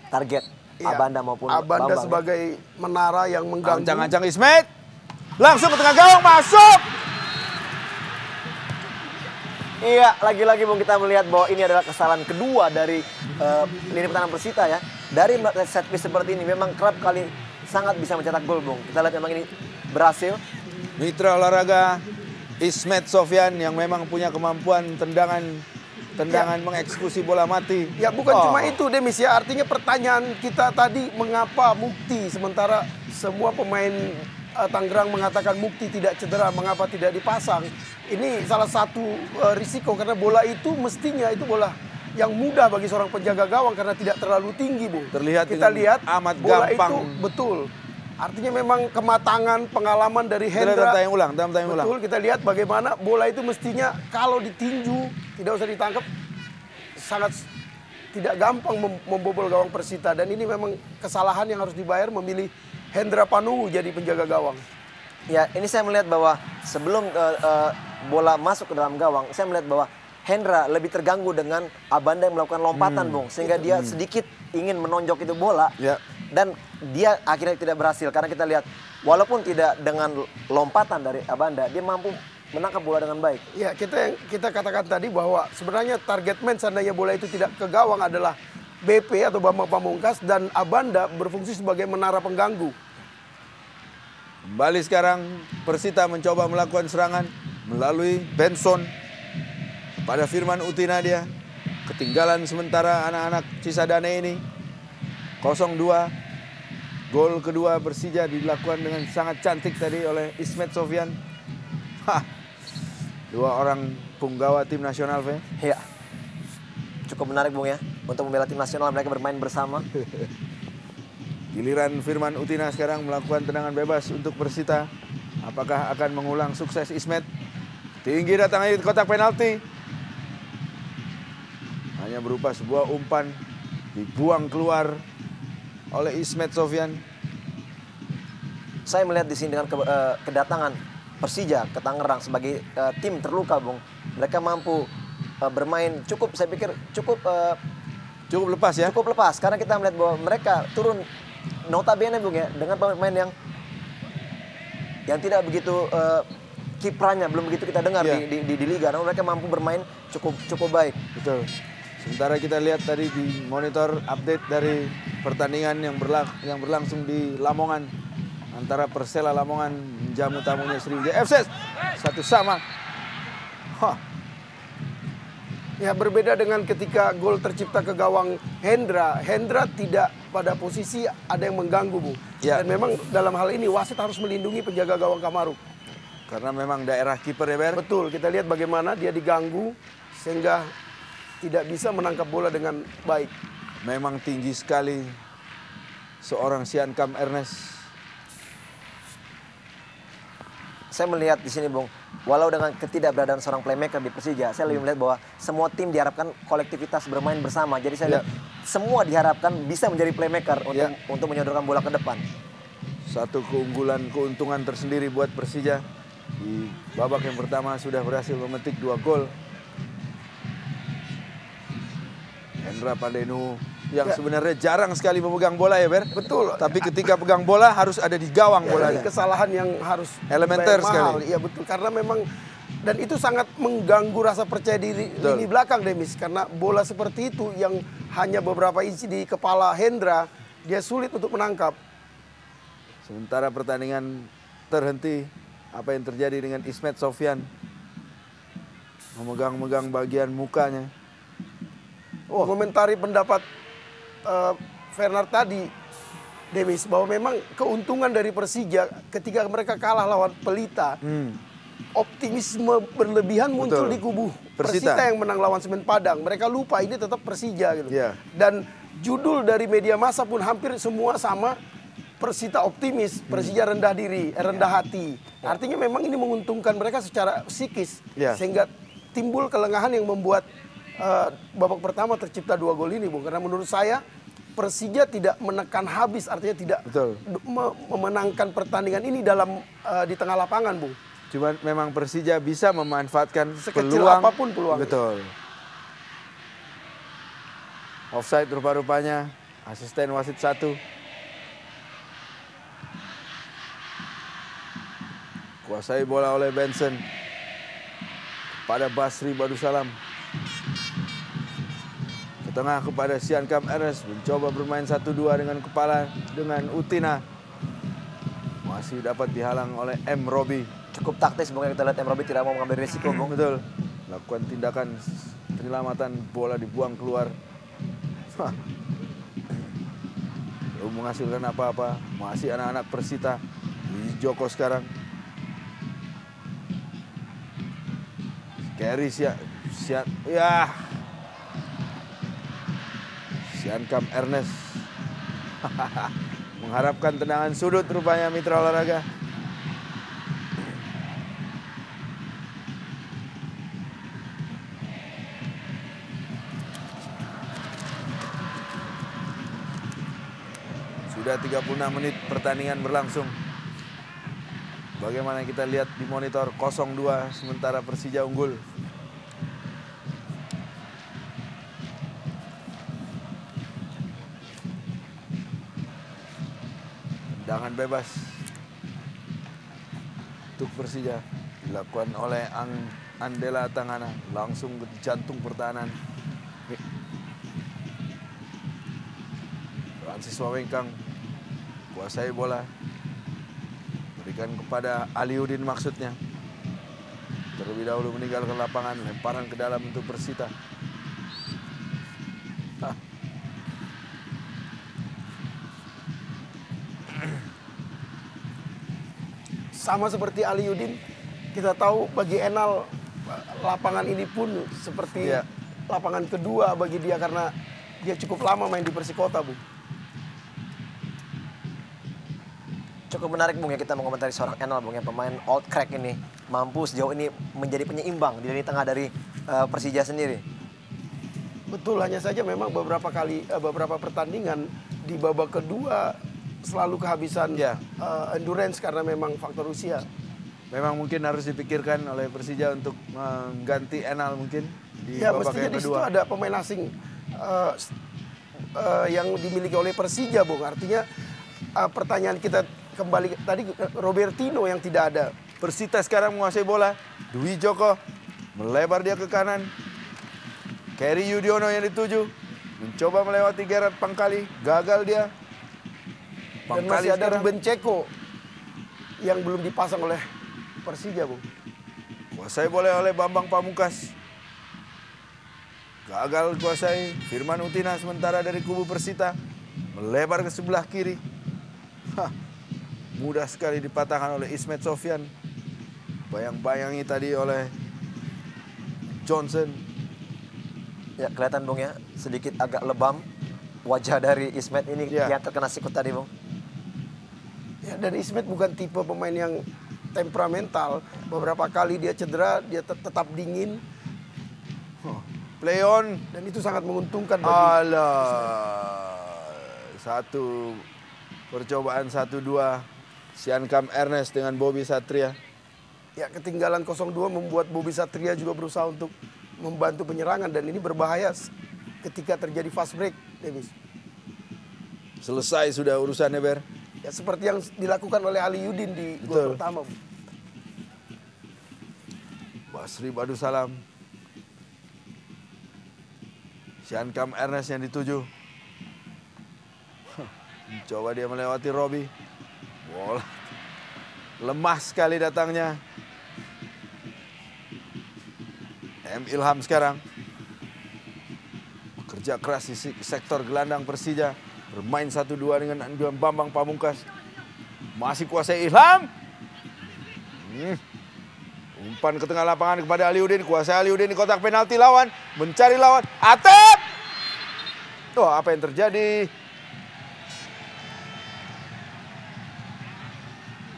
target Iya, Abanda maupun Abanda Bambang. sebagai menara yang mengganggu. Ancang-ancang Ismet. Langsung ke tengah gawang, masuk. Iya, lagi-lagi Bung, kita melihat bahwa ini adalah kesalahan kedua dari lini pertahanan Persita ya. Dari set piece seperti ini memang kerap kali sangat bisa mencetak gol, Bung. Kita lihat memang ini berhasil. Mitra olahraga Ismet Sofyan yang memang punya kemampuan tendangan mengeksekusi bola mati. Ya, bukan cuma itu, Demis ya. Artinya pertanyaan kita tadi, mengapa Mukti sementara semua pemain Tangerang mengatakan Mukti tidak cedera, mengapa tidak dipasang? Ini salah satu risiko karena bola itu mestinya itu bola yang mudah bagi seorang penjaga gawang karena tidak terlalu tinggi, Bu. Terlihat kita dengan lihat amat bola gampang. itu betul. Artinya memang kematangan, pengalaman dari Hendra. Tayang ulang. Betul, kita lihat bagaimana bola itu mestinya kalau ditinju, tidak usah ditangkap, sangat tidak gampang membobol gawang Persita. Dan ini memang kesalahan yang harus dibayar memilih Hendra Panuwu jadi penjaga gawang. Ya, ini saya melihat bahwa sebelum bola masuk ke dalam gawang, saya melihat bahwa Hendra lebih terganggu dengan Abanda yang melakukan lompatan, Bung. Sehingga dia sedikit ingin menonjok itu bola. Ya. Dan dia akhirnya tidak berhasil. Karena kita lihat, walaupun tidak dengan lompatan dari Abanda, dia mampu menangkap bola dengan baik. Ya, kita katakan tadi bahwa sebenarnya target man seandainya bola itu tidak ke gawang adalah BP atau Bambang Pamungkas, dan Abanda berfungsi sebagai menara pengganggu. Kembali sekarang Persita mencoba melakukan serangan melalui Benson pada Firman Utina dia. Ketinggalan sementara anak-anak Cisadane ini. 0-2. Gol kedua Persija dilakukan dengan sangat cantik tadi oleh Ismet Sofyan. Dua orang punggawa tim nasional, Fe. Ya, cukup menarik, Bung ya. Untuk membela tim nasional mereka bermain bersama. Giliran Firman Utina sekarang melakukan tendangan bebas untuk Persita. Apakah akan mengulang sukses Ismet? Tinggi datang di kotak penalti. Hanya berupa sebuah umpan dibuang keluar oleh Ismet Sofyan. Saya melihat di sini dengan kedatangan Persija ke Tangerang sebagai tim terluka, Bung. Mereka mampu bermain cukup, saya pikir cukup lepas ya. Cukup lepas karena kita melihat bahwa mereka turun notabene, Bung ya, dengan pemain yang tidak begitu kiprahnya belum begitu kita dengar di liga. Namun mereka mampu bermain cukup baik. Betul. Sementara kita lihat tadi di monitor update dari pertandingan yang berlangsung di Lamongan antara Persela Lamongan menjamu tamunya Sriwijaya FC 1-1. Ya, berbeda dengan ketika gol tercipta ke gawang Hendra. Hendra tidak pada posisi ada yang mengganggu, Bu. Ya. Dan memang dalam hal ini wasit harus melindungi penjaga gawang Kamaruk. Karena memang daerah kiper ya, Ber. Betul, kita lihat bagaimana dia diganggu sehingga tidak bisa menangkap bola dengan baik. Memang tinggi sekali seorang Siankam Ernest. Saya melihat di sini, Bung, walau dengan ketidakberadaan seorang playmaker di Persija, saya lebih melihat bahwa semua tim diharapkan kolektivitas bermain bersama. Jadi saya lihat semua diharapkan bisa menjadi playmaker untuk menyodorkan bola ke depan. Satu keuntungan tersendiri buat Persija. Di babak yang pertama sudah berhasil memetik 2 gol. Hendra Pandenu yang sebenarnya jarang sekali memegang bola ya, Ber. Betul. Tapi ketika pegang bola harus ada di gawang bolanya. Kesalahan yang harus elementer mahal. sekali. Iya betul, karena memang dan itu sangat mengganggu rasa percaya diri lini belakang, Demis, karena bola seperti itu yang hanya beberapa inci di kepala Hendra, dia sulit untuk menangkap. Sementara pertandingan terhenti, apa yang terjadi dengan Ismet Sofyan? Memegang-megang bagian mukanya. Komentari pendapat Fernand tadi, Demis, bahwa memang keuntungan dari Persija ketika mereka kalah lawan Pelita, optimisme berlebihan muncul di kubu Persita yang menang lawan Semen Padang. Mereka lupa ini tetap Persija gitu. Dan judul dari media massa pun hampir semua sama, Persita optimis, Persija rendah diri, rendah hati. Artinya memang ini menguntungkan mereka secara psikis, sehingga timbul kelengahan yang membuat babak pertama tercipta 2 gol ini, Bung. Karena menurut saya Persija tidak menekan habis, artinya tidak memenangkan pertandingan ini dalam di tengah lapangan, Bung. Cuman memang Persija bisa memanfaatkan sekecil peluang. Apapun peluang. Betul. Offside rupa-rupanya, asisten wasit 1. Kuasai bola oleh Benson. Pada Basri Badusalam. Ke tengah kepada Siankam Ernest. Mencoba bermain 1-2 dengan kepala dengan Utina. Masih dapat dihalang oleh M. Robi. Cukup taktis, mungkin kita lihat M. Robi tidak mau mengambil risiko, Bung. Betul. Lakukan tindakan penyelamatan, bola dibuang keluar. Belum menghasilkan apa-apa. Masih anak-anak Persita. Di Joko sekarang. Carry Siankam Ernest. Mengharapkan tendangan sudut rupanya mitra olahraga. Sudah 36 menit pertandingan berlangsung. Bagaimana kita lihat di monitor 0-2 sementara Persija unggul. Tendangan bebas untuk Persija dilakukan oleh Andela Tangana, langsung ke jantung pertahanan. Francis Wawengkang kuasai bola, berikan kepada Aliudin maksudnya. Terlebih dahulu meninggalkan lapangan, lemparan ke dalam untuk Persita. Sama seperti Aliudin, kita tahu bagi Enal lapangan ini pun seperti lapangan kedua bagi dia karena dia cukup lama main di Persikota, Bu. Cukup menarik, Bung, ya kita mengomentari seorang Enal, Bung, yang pemain old crack ini mampu sejauh ini menjadi penyeimbang di lini tengah dari Persija sendiri. Betul, hanya saja memang beberapa pertandingan di babak kedua selalu kehabisan endurance karena memang faktor usia. Memang mungkin harus dipikirkan oleh Persija untuk mengganti Enal mungkin di babak mestinya yang di situ kedua. ada pemain asing yang dimiliki oleh Persija, Bung. Artinya pertanyaan kita kembali tadi, Robertino yang tidak ada. Persita sekarang menguasai bola. Dwi Joko melebar dia ke kanan. Kerry Yudhoyono yang dituju. Mencoba melewati Gerard Pangkali. Gagal dia. Dan masih ada Ruben Ceko yang belum dipasang oleh Persija, Bu. Kuasai bola oleh Bambang Pamungkas. Gagal kuasai Firman Utina sementara dari kubu Persita. Melebar ke sebelah kiri. Mudah sekali dipatahkan oleh Ismet Sofyan. Bayang-bayangi tadi oleh Johnson. Ya, kelihatan, Bung, ya, sedikit agak lebam wajah dari Ismet ini yang terkena sikut tadi, Bung. Ya, dan Ismet bukan tipe pemain yang temperamental. Beberapa kali dia cedera, dia tetap dingin. Play on. Dan itu sangat menguntungkan bagi satu percobaan 1-2 Siankam Ernest dengan Bobby Satria. Ya, ketinggalan 0-2 membuat Bobby Satria juga berusaha untuk membantu penyerangan dan ini berbahaya ketika terjadi fast break, Davis. Selesai sudah urusannya, Ber. Ya seperti yang dilakukan oleh Aliuddin di gol pertama. Basri Badusalam. Siankam Ernest yang dituju. Coba dia melewati Robi. Bola lemah sekali datangnya. Ilham sekarang. Bekerja keras di sektor gelandang Persija. Bermain 1-2 dengan Bambang Pamungkas. Masih kuasai Ilham. Umpan ke tengah lapangan kepada Aliuddin. Kuasai Aliuddin di kotak penalti lawan. Mencari lawan. Atep! Oh, apa yang terjadi?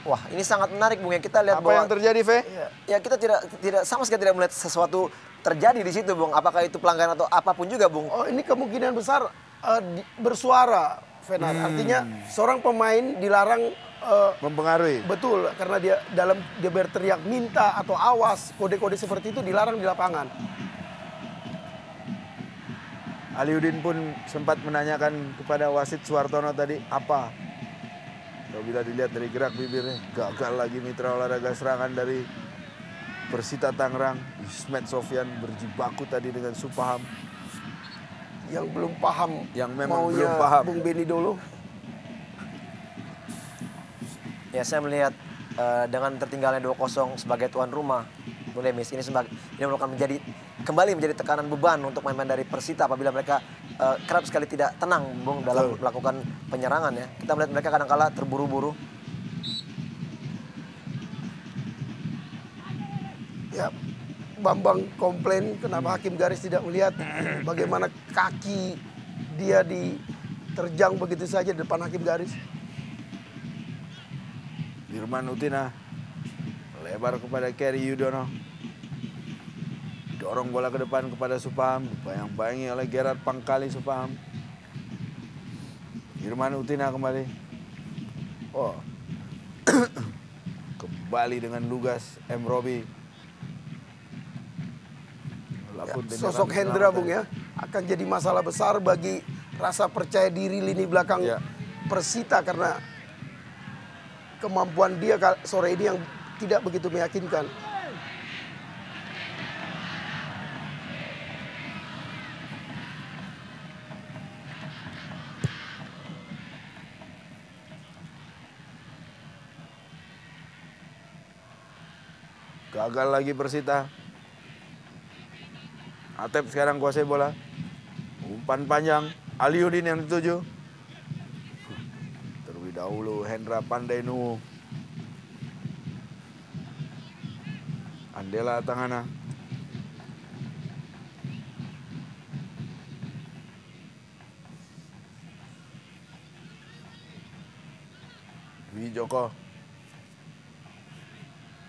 Wah, ini sangat menarik, Bung. Yang kita lihat Apa yang terjadi, Ve? Ya, kita tidak sama sekali tidak melihat sesuatu terjadi di situ, Bung. Apakah itu pelanggaran atau apapun juga, Bung? Oh, ini kemungkinan besar bersuara, Fenar. Artinya seorang pemain dilarang Mempengaruhi. betul karena dia berteriak minta atau awas, kode-kode seperti itu dilarang di lapangan. Aliuddin pun sempat menanyakan kepada wasit Suartono tadi apa. Bila dilihat dari gerak bibirnya, gagal lagi mitra olahraga serangan dari Persita Tangerang. Ismet Sofyan berjibaku tadi dengan Supaham. Yang belum paham, Yang memang maunya belum paham. Bung Beni dulu. Ya, saya melihat dengan tertinggalnya 2-0 sebagai tuan rumah, Bung Demis, ini akan kembali menjadi tekanan beban untuk pemain dari Persita apabila mereka kerap sekali tidak tenang, Bung, dalam melakukan penyerangan ya. Kita melihat mereka kadang-kala terburu-buru. Ya, Bambang komplain kenapa hakim garis tidak melihat bagaimana kaki dia diterjang begitu saja di depan hakim garis. Firman Utina lebar kepada Kerry Yudono. Dorong bola ke depan kepada Supaham. Bayang-bayangi oleh Gerard Pangkali Supaham. Firman Utina kembali. Oh. Kembali dengan lugas M. Robi. Ya, sosok Hendra, Bung, ya akan jadi masalah besar bagi rasa percaya diri lini belakang Persita karena kemampuan dia sore ini yang tidak begitu meyakinkan. Gagal lagi Persita. Atep sekarang kuasai bola. Umpan panjang. Aliuddin yang dituju. Terlebih dahulu Hendra Pandainu. Andela Tangana. Dwi Joko.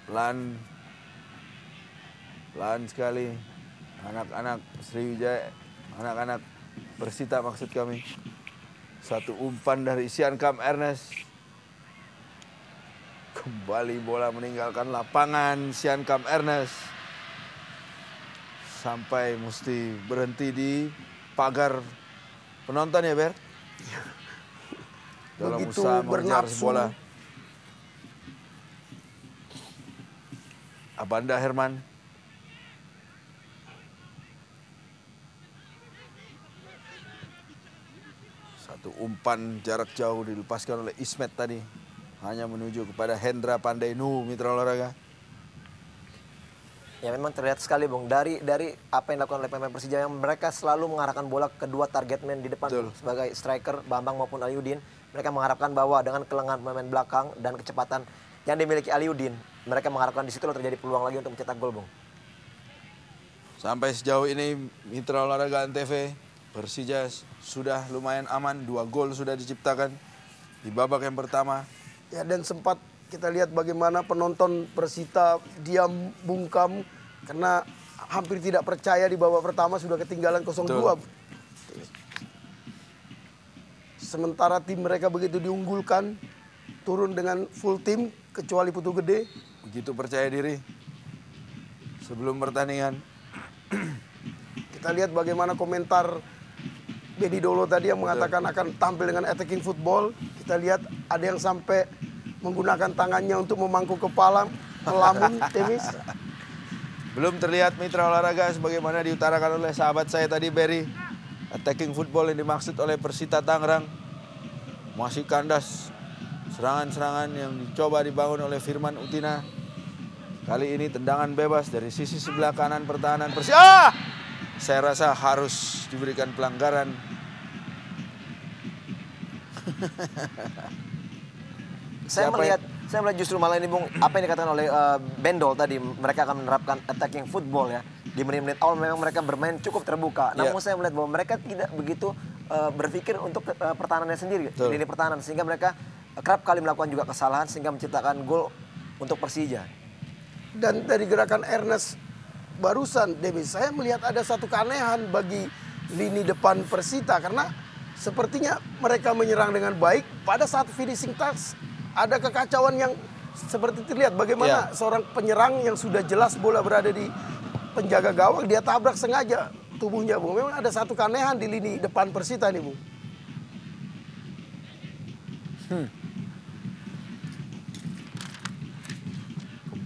Pelan sekali. Anak-anak Sriwijaya, anak-anak Persita maksud kami. Satu umpan dari Siankam Ernest. Kembali bola meninggalkan lapangan Siankam Ernest. Sampai mesti berhenti di pagar penonton ya, Ber? Dalam Begitu usaha mengejar bernafsu. bola. Abanda Herman. Satu umpan jarak jauh dilepaskan oleh Ismet tadi. Hanya menuju kepada Hendra Pandainu, mitra olahraga. Ya, memang terlihat sekali, Bung, dari apa yang dilakukan oleh pemain Persija yang mereka selalu mengarahkan bola ke kedua target man di depan. Betul. Sebagai striker Bambang maupun Aliuddin, mereka mengharapkan bahwa dengan kelengahan pemain belakang dan kecepatan yang dimiliki Aliuddin, mereka mengharapkan di situ terjadi peluang lagi untuk mencetak gol, Bung. Sampai sejauh ini mitra olahraga Antv Persija sudah lumayan aman, 2 gol sudah diciptakan di babak yang pertama. Ya, dan sempat kita lihat bagaimana penonton Persita diam bungkam karena hampir tidak percaya di babak pertama sudah ketinggalan 0-2. Betul. Sementara tim mereka begitu diunggulkan, turun dengan full tim kecuali Putu Gede. Begitu percaya diri sebelum pertandingan. Kita lihat bagaimana komentar Benny Dolo tadi yang mengatakan akan tampil dengan attacking football. Kita lihat ada yang sampai menggunakan tangannya untuk memangku kepala, melamun, Demis. Belum terlihat mitra olahraga sebagaimana diutarakan oleh sahabat saya tadi, Berry. Attacking football yang dimaksud oleh Persita Tangerang. Masih kandas serangan-serangan yang dicoba dibangun oleh Firman Utina. Kali ini tendangan bebas dari sisi sebelah kanan pertahanan Persita. Saya rasa harus diberikan pelanggaran. Saya melihat justru malah ini Bung, apa yang dikatakan oleh Bendol tadi, mereka akan menerapkan attacking football ya. Di menit-menit awal memang mereka bermain cukup terbuka. Namun saya melihat bahwa mereka tidak begitu berpikir untuk pertahanannya sendiri, lini pertahanan, sehingga mereka kerap kali melakukan juga kesalahan sehingga menciptakan gol untuk Persija. Dan dari gerakan Ernest barusan, Demis, saya melihat ada satu keanehan bagi lini depan Persita karena sepertinya mereka menyerang dengan baik. Pada saat finishing touch ada kekacauan yang seperti terlihat bagaimana seorang penyerang yang sudah jelas bola berada di penjaga gawang, dia tabrak sengaja tubuhnya, Bung. Memang ada satu keanehan di lini depan Persita nih, Bung.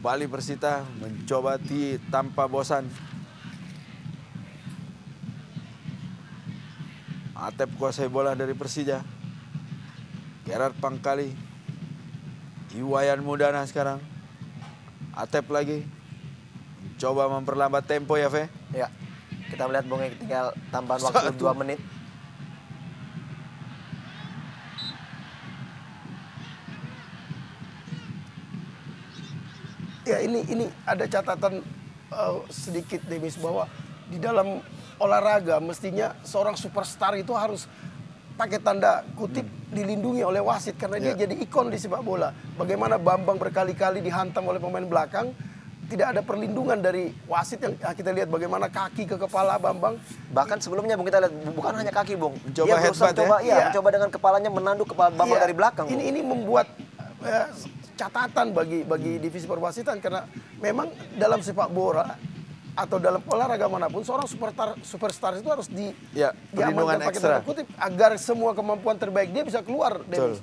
Kembali Persita mencoba tanpa bosan. Atep kuasai bola dari Persija. Gerard Pangkali. Iwayan Mudana sekarang. Atep lagi. Coba memperlambat tempo ya, Fe? Ya. Kita melihat Bung, tinggal tambahan waktu 2 menit. Ya, ini ada catatan sedikit, Demis, bahwa di dalam olahraga mestinya seorang superstar itu harus pakai tanda kutip dilindungi oleh wasit karena dia jadi ikon di sepak bola. Bagaimana Bambang berkali-kali dihantam oleh pemain belakang, tidak ada perlindungan dari wasit yang kita lihat bagaimana kaki ke kepala Bambang. Bahkan sebelumnya Bung, kita lihat bukan hanya kaki, Bung. Mencoba headbutt mencoba dengan kepalanya menanduk kepala Bambang dari belakang. Ini membuat catatan bagi divisi perwasitan karena memang dalam sepak bola atau dalam olahraga manapun seorang superstar itu harus diamankan pakai tanda kutip agar semua kemampuan terbaik dia bisa keluar. Betul.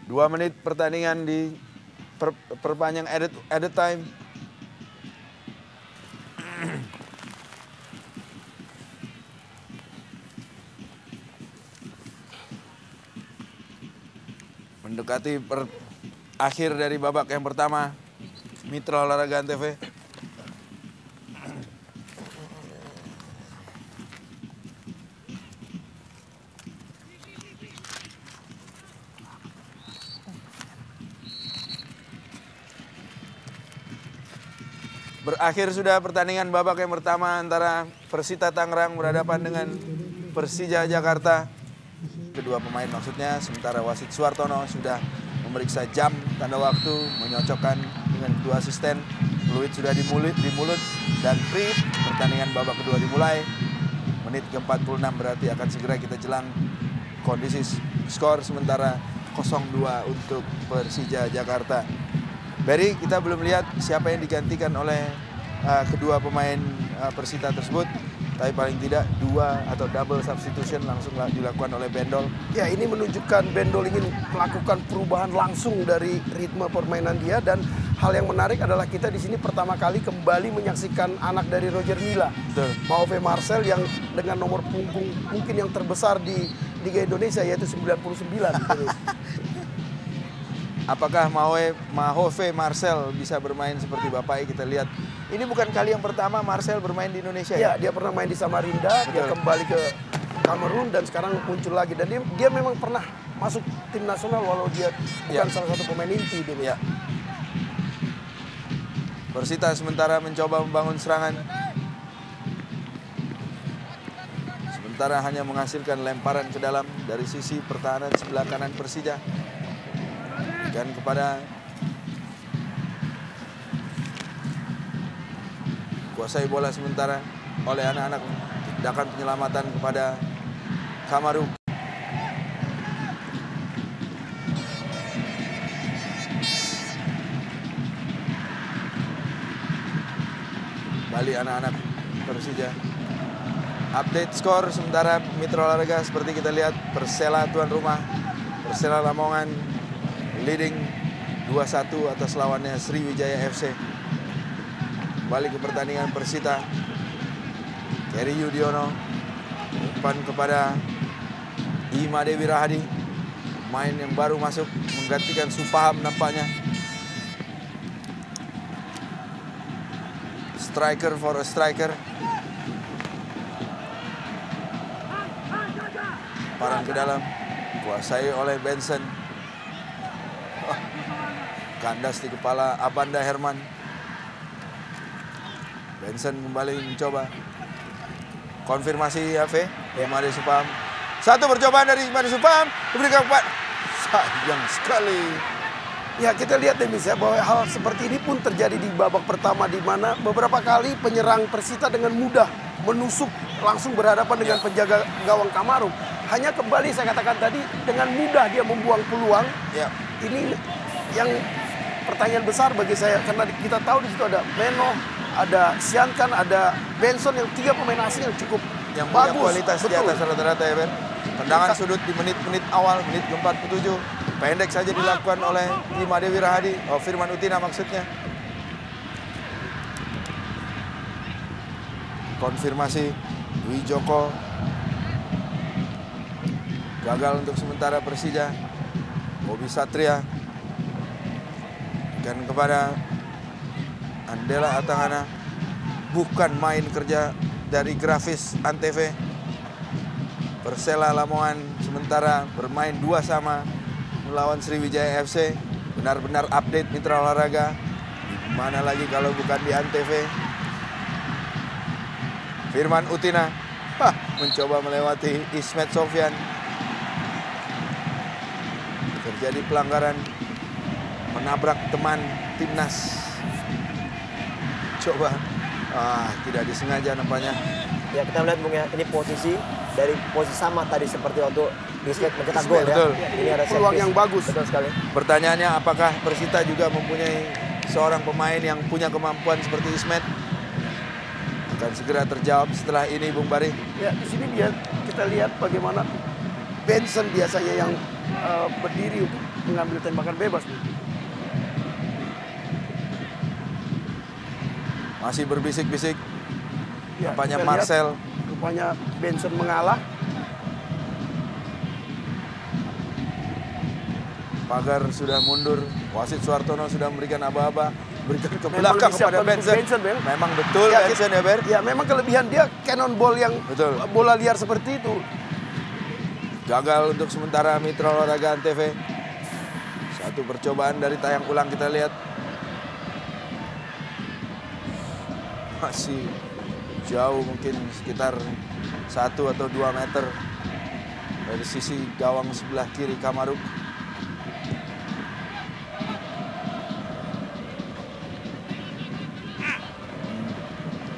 Dua menit pertandingan di perpanjang added time. Mendekati akhir dari babak yang pertama, mitra olahraga Antv. Berakhir sudah pertandingan babak yang pertama antara Persita Tangerang berhadapan dengan Persija Jakarta. Kedua pemain maksudnya, sementara wasit Suartono sudah memeriksa jam tanda waktu, menyocokkan dengan kedua asisten. Fluid sudah di mulut dan pertandingan babak kedua dimulai. Menit ke-46 berarti akan segera kita jelang kondisi skor sementara 0-2 untuk Persija Jakarta. Berry, kita belum lihat siapa yang digantikan oleh kedua pemain Persita tersebut. Tapi paling tidak 2 atau double substitution langsung dilakukan oleh Bendol. Ya, ini menunjukkan Bendol ingin melakukan perubahan langsung dari ritme permainan dia. Dan hal yang menarik adalah kita di sini pertama kali kembali menyaksikan anak dari Roger Milla, Mahove Marcel, yang dengan nomor punggung mungkin yang terbesar di Liga Indonesia, yaitu 99. Apakah Mahove Marcel bisa bermain seperti bapaknya? Kita lihat. Ini bukan kali yang pertama Marcel bermain di Indonesia. Ya, dia pernah main di Samarinda, dia kembali ke Kamerun dan sekarang muncul lagi. Dan dia memang pernah masuk tim nasional walau dia bukan salah satu pemain inti. Ya. Persita sementara mencoba membangun serangan. Sementara hanya menghasilkan lemparan ke dalam dari sisi pertahanan sebelah kanan Persija. Dan kepada kuasai bola sementara oleh anak-anak, tindakan penyelamatan kepada Kamaru. Kembali anak-anak Persija. Update skor sementara Mitra Olahraga seperti kita lihat Persela tuan rumah. Persela Lamongan leading 2-1 atas lawannya Sriwijaya FC. Kembali ke pertandingan Persita. Keri Yudiono umpan kepada Ima Dewi Rahadi, main yang baru masuk menggantikan Supaham nampaknya. Striker for a striker. Parang ke dalam, kuasai oleh Benson. Kandas di kepala Abanda Herman. Benson kembali mencoba. Konfirmasi AV, Imade Supaham. Satu percobaan dari Imade Supaham, diberikan kepada, sayang sekali. Ya kita lihat deh misalnya bahwa hal seperti ini pun terjadi di babak pertama di mana beberapa kali penyerang Persita dengan mudah menusuk langsung berhadapan dengan penjaga gawang Kamarung. Hanya kembali saya katakan tadi dengan mudah dia membuang peluang. Ya. Ini yang pertanyaan besar bagi saya karena kita tahu di situ ada Meno, ada Siankan, ada Benson yang 3 pemain asing yang cukup Yang punya bagus. kualitas di atas rata-rata ya Ben. Tendangan sudut di menit-menit awal, menit ke-47. Pendek saja dilakukan oleh Ima Dewi Rahadi, Firman Utina maksudnya. Konfirmasi Dwi Joko. Gagal untuk sementara Persija. Bobby Satria. Dan kepada Andela Atangana. Bukan main kerja dari grafis Antv. Persela Lamongan sementara bermain 2-2 melawan Sriwijaya FC. Benar-benar update Mitra Olahraga. Di mana lagi kalau bukan di Antv. Firman Utina mencoba melewati Ismet Sofyan. Terjadi pelanggaran, menabrak teman timnas. Coba, tidak disengaja nampaknya. Ya kita melihat Bung ya, ini posisi dari posisi sama tadi seperti waktu Ismet mencetak gol ya. Betul. Ini ada Peluang set yang piece. bagus. Betul sekali. Pertanyaannya apakah Persita juga mempunyai seorang pemain yang punya kemampuan seperti Ismet? Akan segera terjawab setelah ini Bung Bari. Ya di sini kita lihat bagaimana Benson biasanya yang berdiri untuk mengambil tembakan bebas nih. Masih berbisik-bisik. Ya, Nampaknya kita lihat, Marcel. rupanya Benson mengalah. Pagar sudah mundur. Wasit Suartono sudah memberikan aba-aba. Berikan ke Memang belakang disiapkan kepada untuk Benson. Ben. Memang betul Ya, Benson ya Ber. Ya memang kelebihan dia cannonball yang Betul. bola liar seperti itu. Gagal untuk sementara Mitra Olahraga Antv. Satu percobaan dari tayang ulang kita lihat. Masih jauh mungkin sekitar 1 atau 2 meter dari sisi gawang sebelah kiri Kamaruk.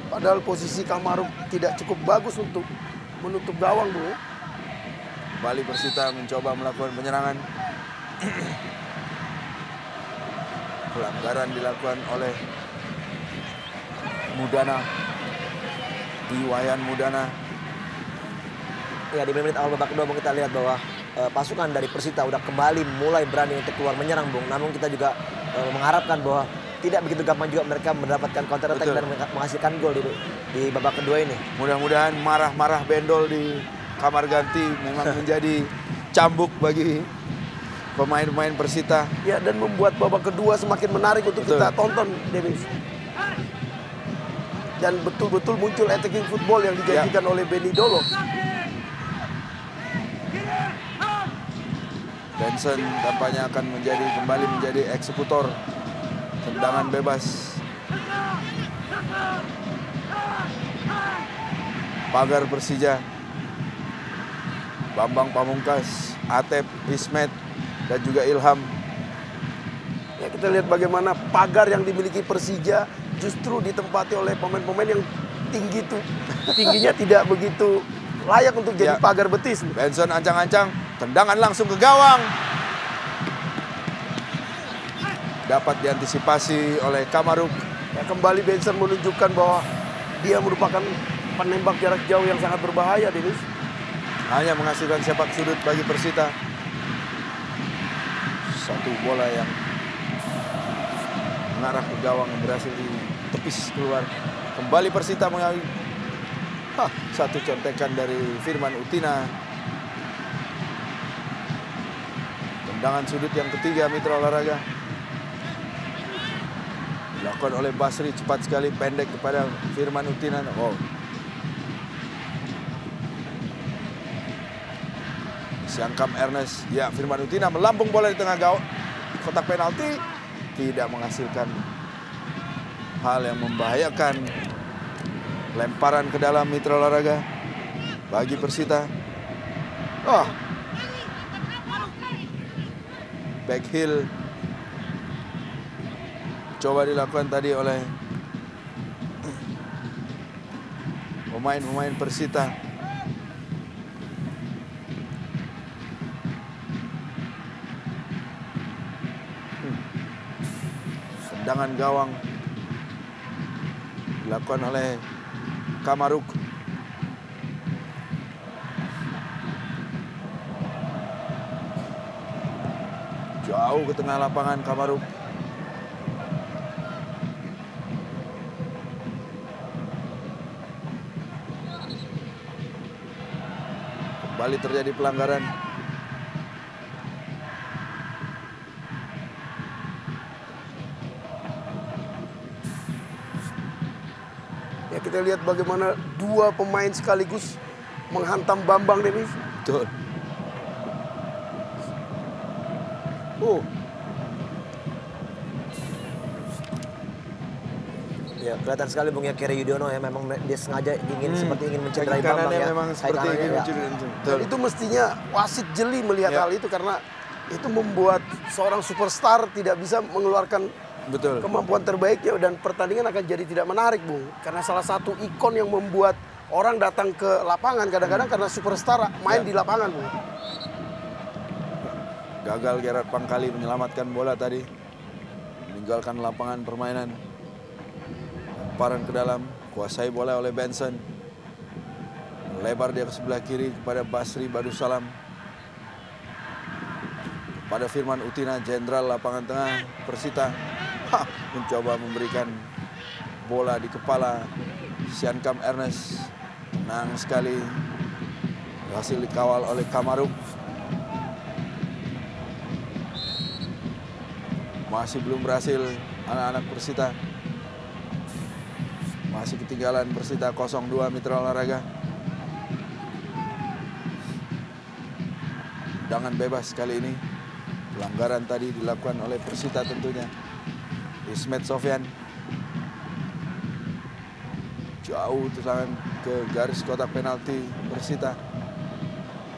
Padahal posisi Kamaruk tidak cukup bagus untuk menutup gawang, Bu. Kembali Persita mencoba melakukan penyerangan. Pelanggaran dilakukan oleh Mudana. Iwayan Mudana. Ya di menit awal babak kedua Bung, kita lihat bahwa pasukan dari Persita udah kembali mulai berani untuk keluar menyerang Bung. Namun kita juga mengharapkan bahwa tidak begitu gampang juga mereka mendapatkan counter attack dan menghasilkan gol di babak kedua ini. Mudah-mudahan marah-marah Bendol di kamar ganti memang menjadi cambuk bagi pemain-pemain Persita. Ya dan membuat babak kedua semakin menarik untuk Betul. kita tonton, Demis. Dan betul-betul muncul attacking football yang dijanjikan oleh Benny Dolo. Benson tampaknya akan kembali menjadi eksekutor tendangan bebas. Pagar Persija. Bambang Pamungkas, Atep, Ismet, dan juga Ilham. Ya kita lihat bagaimana pagar yang dimiliki Persija justru ditempati oleh pemain-pemain yang tingginya tidak begitu layak untuk jadi pagar betis. Benson ancang-ancang, tendangan langsung ke gawang. Dapat diantisipasi oleh Kamaruk. Ya, kembali Benson menunjukkan bahwa dia merupakan penembak jarak jauh yang sangat berbahaya, Dennis. Hanya menghasilkan sepak sudut bagi Persita. Satu bola yang mengarah ke gawang berhasil ditepis keluar. Kembali Persita mengalami satu contekan dari Firman Utina. Tendangan sudut yang ketiga Mitra Olahraga. Dilakukan oleh Basri, cepat sekali, pendek kepada Firman Utina. Oh. Siangkam Ernest, ya Firman Utina melambung bola di tengah gawang kotak penalti, tidak menghasilkan hal yang membahayakan. Lemparan ke dalam Mitra Olahraga bagi Persita. Back heel coba dilakukan tadi oleh pemain-pemain Persita. Tendangan gawang dilakukan oleh Kamaruk. Jauh ke tengah lapangan Kamaruk. Kembali terjadi pelanggaran. Ya, kita lihat bagaimana dua pemain sekaligus menghantam Bambang, Dennis. Betul. Ya, kelihatan sekali Bung ya, Keri Yudhoyono ya, memang dia sengaja seperti ingin mencederai Kaki Bambang kanannya ya. memang seperti ingin mencederai. Dan itu mestinya wasit jeli melihat hal itu, karena itu membuat seorang superstar tidak bisa mengeluarkan kemampuan terbaiknya dan pertandingan akan jadi tidak menarik, Bung. Karena salah satu ikon yang membuat orang datang ke lapangan kadang-kadang karena superstar main di lapangan, Bung. Gagal Gerard Pangkali menyelamatkan bola tadi. Meninggalkan lapangan permainan. Lemparan ke dalam, kuasai bola oleh Benson. Lebar dia ke sebelah kiri kepada Basri Badusalam. Pada Firman Utina, jenderal lapangan tengah Persita. Mencoba memberikan bola di kepala Siankam Ernest. Tenang sekali. Berhasil dikawal oleh Kamaruk. Masih belum berhasil anak-anak Persita. Masih ketinggalan Persita 0-2 Mitra Olahraga. Tendangan bebas kali ini. Pelanggaran tadi dilakukan oleh Persita tentunya. Ismet Sofyan. Jauh tendangan ke garis kotak penalti Persita.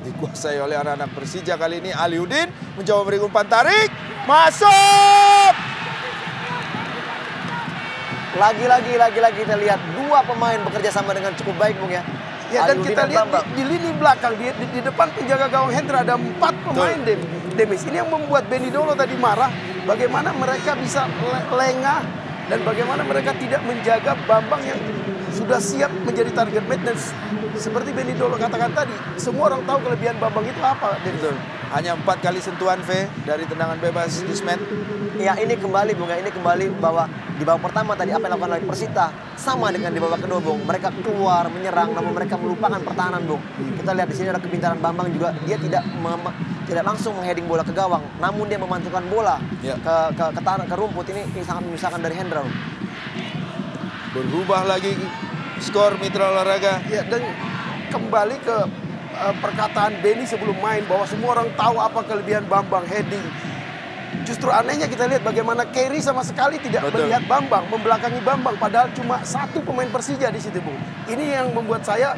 Dikuasai oleh anak-anak Persija kali ini. Aliudin mencoba beri umpan tarik. Masuk! Lagi-lagi kita lihat dua pemain bekerja sama dengan cukup baik, Bung ya. Ya, dan Aliudin kita lihat Bambang. di lini belakang, di depan penjaga gawang Hendra ada 4 pemain, Demis. Ini yang membuat Benny Dolo tadi marah. Bagaimana mereka bisa lengah dan bagaimana mereka tidak menjaga Bambang yang sudah siap menjadi target man. Dan seperti Benny Dolo katakan tadi, semua orang tahu kelebihan Bambang itu apa. Betul. Hanya 4 kali sentuhan V dari tendangan bebas Ismet. Ya, ini kembali Bung ya, ini kembali bahwa di babak pertama tadi apa yang dilakukan oleh Persita sama dengan di babak kedua, Bung. Mereka keluar menyerang namun mereka melupakan pertahanan, Bung. Kita lihat di sini ada kepintaran Bambang juga, dia tidak langsung mengheading bola ke gawang, namun dia memantulkan bola ke rumput. Ini sangat menyusahkan dari Hendra, Bung. Berubah lagi skor Mitra Olahraga. Ya, dan kembali ke perkataan Benny sebelum main bahwa semua orang tahu apa kelebihan Bambang heading. Justru anehnya kita lihat bagaimana Kerry sama sekali tidak melihat Bambang, membelakangi Bambang, padahal cuma satu pemain Persija di situ, Bung. Ini yang membuat saya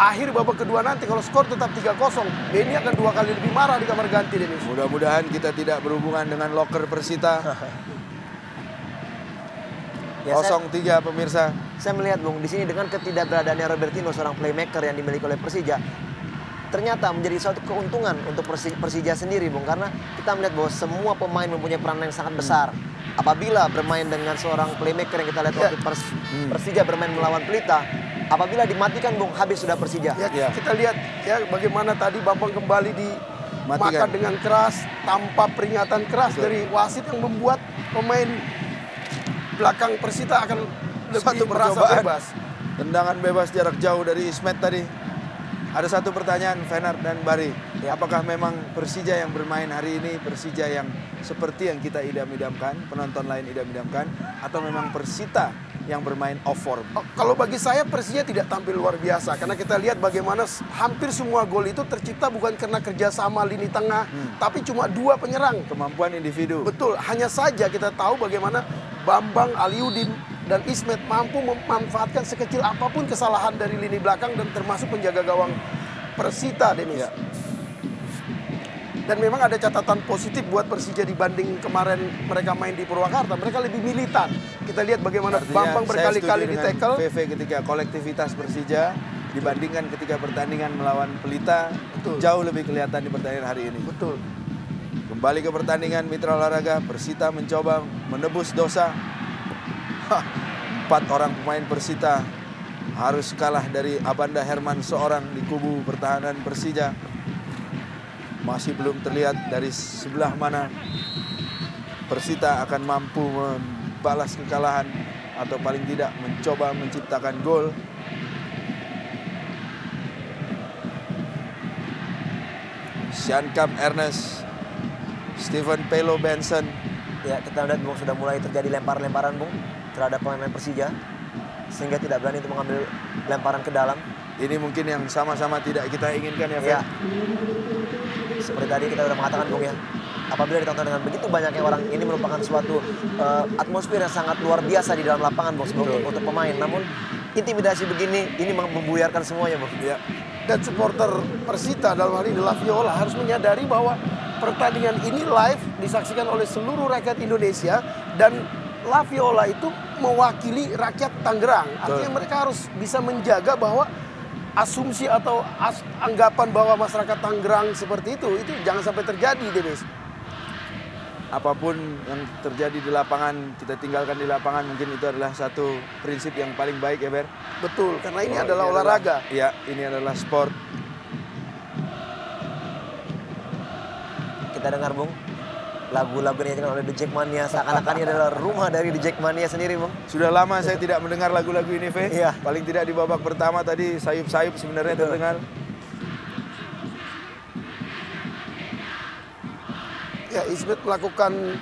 akhir babak kedua nanti kalau skor tetap 3-0, Benny akan 2 kali lebih marah di kamar ganti, Dennis. Mudah-mudahan kita tidak berhubungan dengan loker Persita. Ya, 0-3 pemirsa. Saya melihat, Bung, di sini dengan ketidakberadaannya Robertinho, seorang playmaker yang dimiliki oleh Persija, ternyata menjadi suatu keuntungan untuk Persija sendiri, Bung, karena kita melihat bahwa semua pemain mempunyai peran yang sangat besar. Apabila bermain dengan seorang playmaker yang kita lihat waktu Persija bermain melawan Pelita, apabila dimatikan, Bung, habis sudah Persija. Ya, kita lihat ya bagaimana tadi Bambang kembali dimakan dengan keras tanpa peringatan keras dari wasit yang membuat pemain belakang Persita akan lebih merasa bebas. Tendangan bebas jarak jauh dari Ismet tadi. Ada satu pertanyaan, Fenar dan Bari. Apakah memang Persija yang bermain hari ini Persija yang seperti yang kita idam-idamkan, penonton lain idam-idamkan, atau memang Persita yang bermain off form? Kalau bagi saya Persija tidak tampil luar biasa, karena kita lihat bagaimana hampir semua gol itu tercipta bukan karena kerjasama lini tengah, tapi cuma 2 penyerang. Kemampuan individu. Betul, hanya saja kita tahu bagaimana Bambang, Aliudin, dan Ismet mampu memanfaatkan sekecil apapun kesalahan dari lini belakang dan termasuk penjaga gawang Persita, Demis. Ya. Dan memang ada catatan positif buat Persija dibanding kemarin mereka main di Purwakarta. Mereka lebih militan. Kita lihat bagaimana Bambang berkali-kali di tackle. VV ketika kolektivitas Persija dibandingkan ketika pertandingan melawan Pelita, jauh lebih kelihatan di pertandingan hari ini. Betul. Kembali ke pertandingan Mitra Olahraga, Persita mencoba menebus dosa. 4 orang pemain Persita harus kalah dari Abanda Herman seorang di kubu pertahanan Persija. Masih belum terlihat dari sebelah mana Persita akan mampu membalas kekalahan atau paling tidak mencoba menciptakan gol. Siankam Ernest, Steven Pelo Benson. Ya, kita lihat, Bung, sudah mulai terjadi lempar-lemparan, Bung, terhadap pemain Persija, sehingga tidak berani untuk mengambil lemparan ke dalam. Ini mungkin yang sama-sama tidak kita inginkan ya, Fer. Ya. Seperti tadi kita sudah mengatakan, Bung, ya, apabila ditonton dengan begitu banyaknya orang, ini merupakan suatu atmosfer yang sangat luar biasa di dalam lapangan, Bung, untuk pemain. Namun intimidasi begini, ini membuyarkan semuanya, Bung. Ya. Dan supporter Persita dalam hal ini La Viola harus menyadari bahwa pertandingan ini live disaksikan oleh seluruh rakyat Indonesia, dan La Viola itu mewakili rakyat Tangerang. Artinya mereka harus bisa menjaga bahwa asumsi atau anggapan bahwa masyarakat Tangerang seperti itu jangan sampai terjadi, Denis. Apapun yang terjadi di lapangan, kita tinggalkan di lapangan, mungkin itu adalah satu prinsip yang paling baik ya, Ber. Betul, karena ini adalah olahraga. Iya, ini adalah sport. Kita dengar, Bung, lagu-lagu yang dinyanyikan oleh The Jackmania, seakan-akan ini adalah rumah dari The Jackmania sendiri, Bung. Sudah lama saya tidak mendengar lagu-lagu ini, Ve. Iya. Paling tidak di babak pertama tadi sayup-sayup sebenarnya terdengar. Ya, Ismet melakukan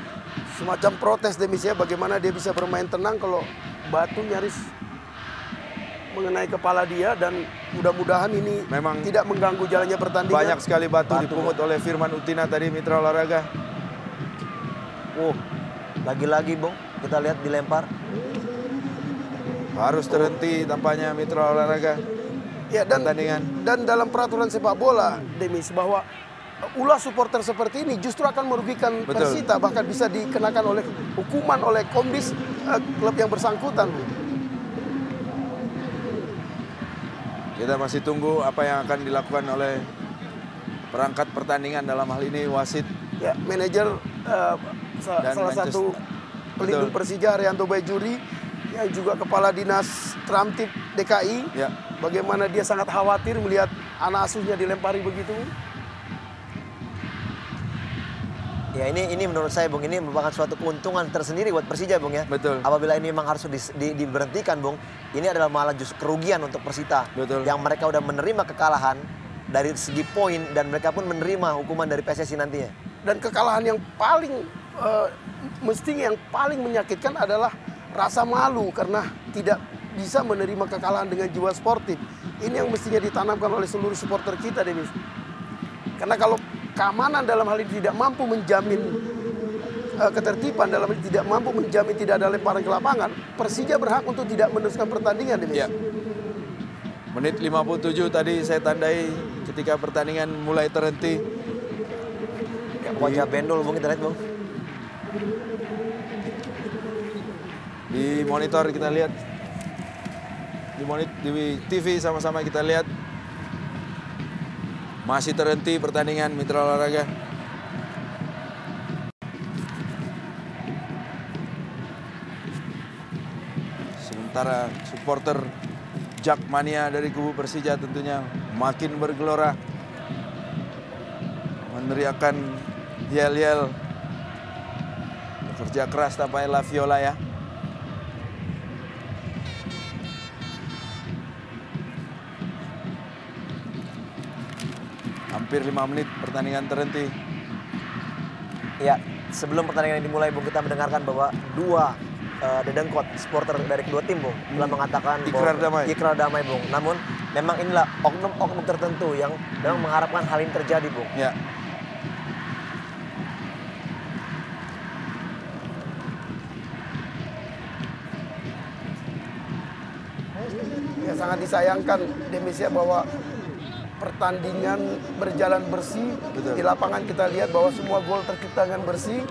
semacam protes, Demis, ya, bagaimana dia bisa bermain tenang kalau batu nyaris mengenai kepala dia, dan mudah-mudahan ini memang tidak mengganggu jalannya pertandingan. Banyak sekali batu dipungut oleh Firman Utina tadi, Mitra Olahraga. Lagi-lagi, Bung, kita lihat dilempar. Harus terhenti tampaknya Mitra Olahraga. Ya, dan dalam peraturan sepak bola, Demis, bahwa ulah supporter seperti ini justru akan merugikan Persita, bahkan bisa dikenakan oleh hukuman oleh Komdis klub yang bersangkutan. Kita masih tunggu apa yang akan dilakukan oleh perangkat pertandingan, dalam hal ini wasit. Ya, manajer salah satu pelindung Persija, Arianto Bajuri, yang juga kepala dinas Tramtip DKI. Ya. Bagaimana dia sangat khawatir melihat anak asuhnya dilempari begitu. Ya, ini menurut saya, Bung, ini merupakan suatu keuntungan tersendiri buat Persija, Bung, ya. Betul. Apabila ini memang harus diberhentikan, Bung, ini adalah malah justru kerugian untuk Persita. Betul. Yang mereka udah menerima kekalahan dari segi poin, dan mereka pun menerima hukuman dari PSSI nantinya. Dan kekalahan yang paling mestinya yang paling menyakitkan adalah rasa malu karena tidak bisa menerima kekalahan dengan jiwa sportif. Ini yang mestinya ditanamkan oleh seluruh supporter kita, Demis. Karena kalau keamanan dalam hal ini tidak mampu menjamin ketertiban, dalam hal ini tidak mampu menjamin tidak ada lemparan ke lapangan, Persija berhak untuk tidak meneruskan pertandingan, Demis. Ya. Menit 57 tadi saya tandai ketika pertandingan mulai terhenti. Ya, wajah Bendol, Bung, kita lihat, Bung. Di monitor kita lihat, di TV sama-sama kita lihat Masih terhenti pertandingan Mitra Olahraga. Sementara supporter Jakmania dari kubu Persija tentunya makin bergelora, meneriakan yel-yel, bekerja keras tampaknya La Viola ya. Hampir 5 menit pertandingan terhenti. Ya, sebelum pertandingan ini dimulai, Bung, kita mendengarkan bahwa dua dedengkot supporter dari kedua tim, Bung, telah mengatakan Ikrar damai. Ikrar damai, Bung. Namun memang inilah oknum-oknum tertentu yang memang mengharapkan hal ini terjadi, Bung. Ya. Ya, sangat disayangkan Demesia bahwa pertandingan berjalan bersih. Betul. Di lapangan kita lihat bahwa semua gol tercipta dengan bersih.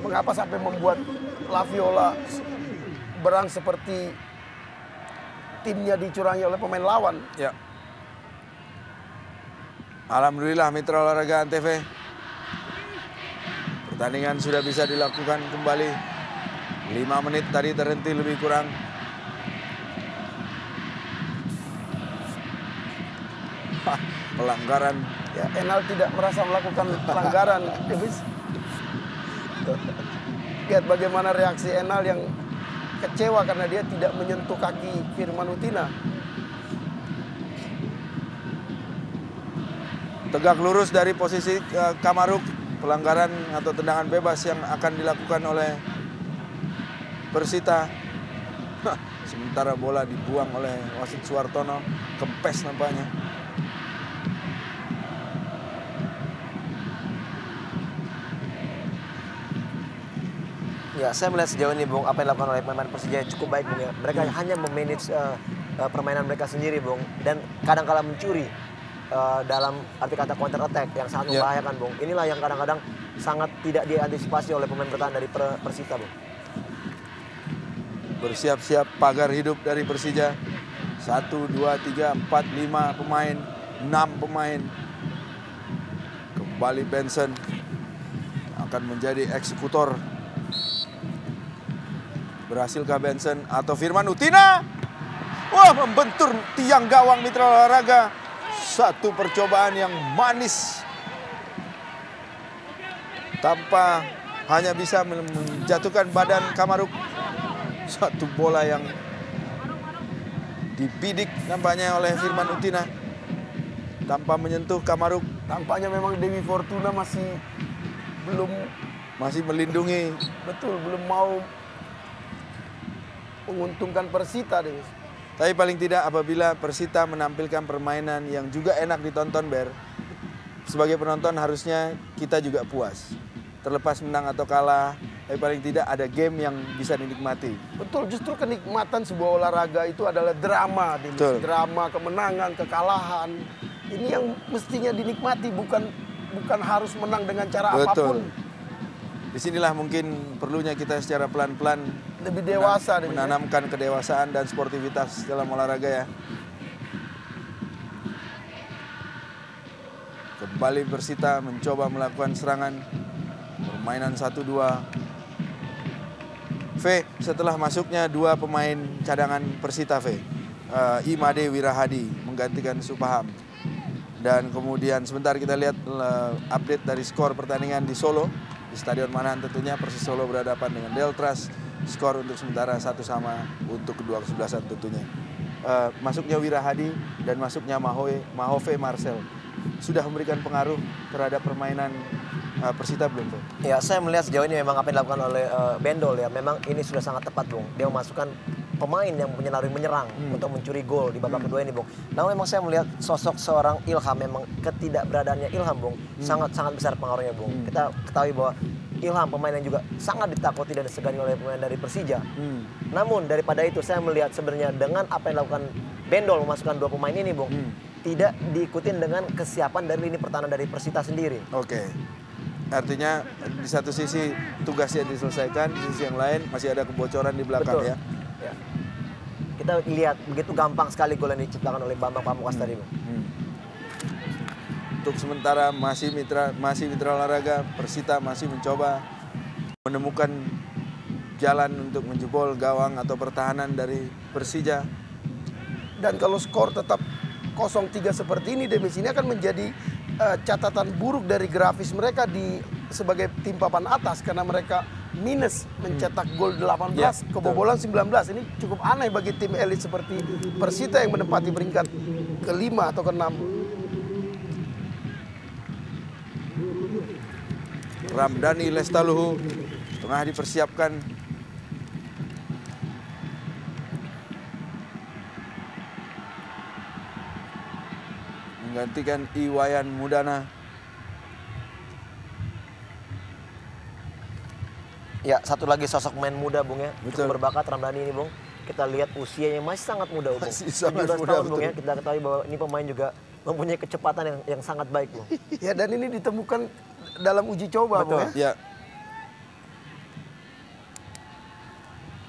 Mengapa sampai membuat La Viola berang seperti timnya dicurangi oleh pemain lawan? Ya. Alhamdulillah Mitra Olahraga Antv, pertandingan sudah bisa dilakukan kembali. 5 menit tadi terhenti lebih kurang. Pelanggaran. Ya, Enal tidak merasa melakukan pelanggaran. Lihat bagaimana reaksi Enal yang kecewa karena dia tidak menyentuh kaki Firman Utina. Tegak lurus dari posisi Kamaruk, pelanggaran atau tendangan bebas yang akan dilakukan oleh Persita. Sementara bola dibuang oleh wasit Suartono, kempes nampaknya. Ya, saya melihat sejauh ini, Bung, apa yang dilakukan oleh pemain Persija cukup baik, Bung, ya. Mereka hanya memanage permainan mereka sendiri, Bung, dan kadang-kala mencuri dalam arti kata counter attack yang sangat membahayakan, Bung. Inilah yang kadang-kadang sangat tidak diantisipasi oleh pemain bertahan dari Persita, Bung. Bersiap-siap pagar hidup dari Persija. 1, 2, 3, 4, 5 pemain, 6 pemain. Kembali Benson akan menjadi eksekutor. Berhasilkah Benson atau Firman Utina? Wah, membentur tiang gawang Mitra Olahraga. Satu percobaan yang manis, tanpa hanya bisa menjatuhkan badan Kamaruk. Satu bola yang dibidik nampaknya oleh Firman Utina tanpa menyentuh Kamaruk. Tampaknya memang Dewi Fortuna masih melindungi. Betul, belum mau menguntungkan Persita, Dewi. Tapi paling tidak apabila Persita menampilkan permainan yang juga enak ditonton, Ber, sebagai penonton harusnya kita juga puas. Terlepas menang atau kalah, tapi paling tidak ada game yang bisa dinikmati. Betul, justru kenikmatan sebuah olahraga itu adalah drama, Dewi. Drama, kemenangan, kekalahan. Ini yang mestinya dinikmati, bukan harus menang dengan cara apapun. Disinilah mungkin perlunya kita secara pelan-pelan lebih dewasa, menanamkan kedewasaan dan sportivitas dalam olahraga ya. Kembali Persita mencoba melakukan serangan, permainan 1-2. Setelah masuknya 2 pemain cadangan Persita, Imade Wirahadi menggantikan Supaham. Dan kemudian sebentar kita lihat update dari skor pertandingan di Solo. Di Stadion Manahan tentunya Persis Solo berhadapan dengan Deltras. Skor untuk sementara 1-1 untuk kedua kesebelasan tentunya. Masuknya Wirahadi dan masuknya Mahove Marcel sudah memberikan pengaruh terhadap permainan Persita belum, Bung? Ya, saya melihat sejauh ini memang apa yang dilakukan oleh Bendol ya, memang ini sudah sangat tepat, Bung. Dia memasukkan pemain yang punya naluri menyerang untuk mencuri gol di babak kedua ini, Bung. Namun memang saya melihat sosok seorang Ilham, memang ketidakberadaannya Ilham, Bung, sangat besar pengaruhnya, Bung. Kita ketahui bahwa Ilham pemain yang juga sangat ditakuti dan disegani oleh pemain dari Persija. Namun daripada itu saya melihat sebenarnya dengan apa yang dilakukan Bendol memasukkan 2 pemain ini, Bung, tidak diikutin dengan kesiapan dari lini pertahanan dari Persita sendiri. Oke. Artinya di satu sisi tugasnya diselesaikan, di sisi yang lain masih ada kebocoran di belakang. Betul. Ya. Kita lihat begitu gampang sekali gol yang diciptakan oleh Bambang Pamungkas tadi, Bung. untuk sementara masih mitra olahraga Persita masih mencoba menemukan jalan untuk menjebol gawang atau pertahanan dari Persija. Dan kalau skor tetap 0-3 seperti ini, Demis, ini akan menjadi catatan buruk dari grafis mereka sebagai tim papan atas karena mereka minus mencetak gol 18, Ya, kebobolan 19. Ini cukup aneh bagi tim elit seperti Persita yang menempati peringkat kelima atau keenam. Ramdhani Lestaluhu tengah dipersiapkan. Menggantikan Iwayan Mudana. Ya, satu lagi sosok pemain muda, Bung ya. Betul. Cukup berbakat Ramdhani ini, Bung. Kita lihat usianya masih sangat muda, Bung. Masih sangat 17 muda, tahun, Bung betul. ya. Kita ketahui bahwa ini pemain juga mempunyai kecepatan yang sangat baik, Bung. Ya, dan ini ditemukan dalam uji coba, Betul. Bung, ya. Ya.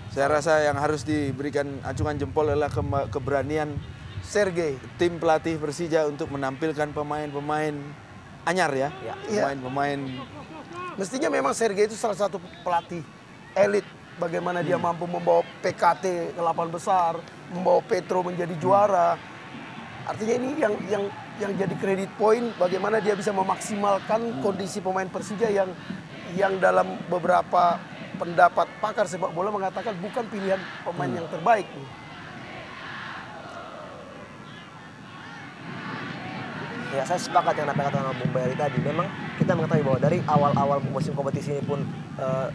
Saya rasa yang harus diberikan acungan jempol adalah keberanian Sergei. tim pelatih Persija untuk menampilkan pemain-pemain anyar ya. Ya. Pemain-pemain Mestinya memang Sergei itu salah satu pelatih elit. Bagaimana dia mampu membawa PKT ke 8 besar, membawa Petro menjadi juara. Artinya ini yang jadi kredit poin bagaimana dia bisa memaksimalkan kondisi pemain Persija yang dalam beberapa pendapat pakar sepak bola mengatakan bukan pilihan pemain yang terbaik. Ya, saya sepakat yang dikatakan sama Bung Bayari tadi. Memang kita mengetahui bahwa dari awal-awal musim kompetisi ini pun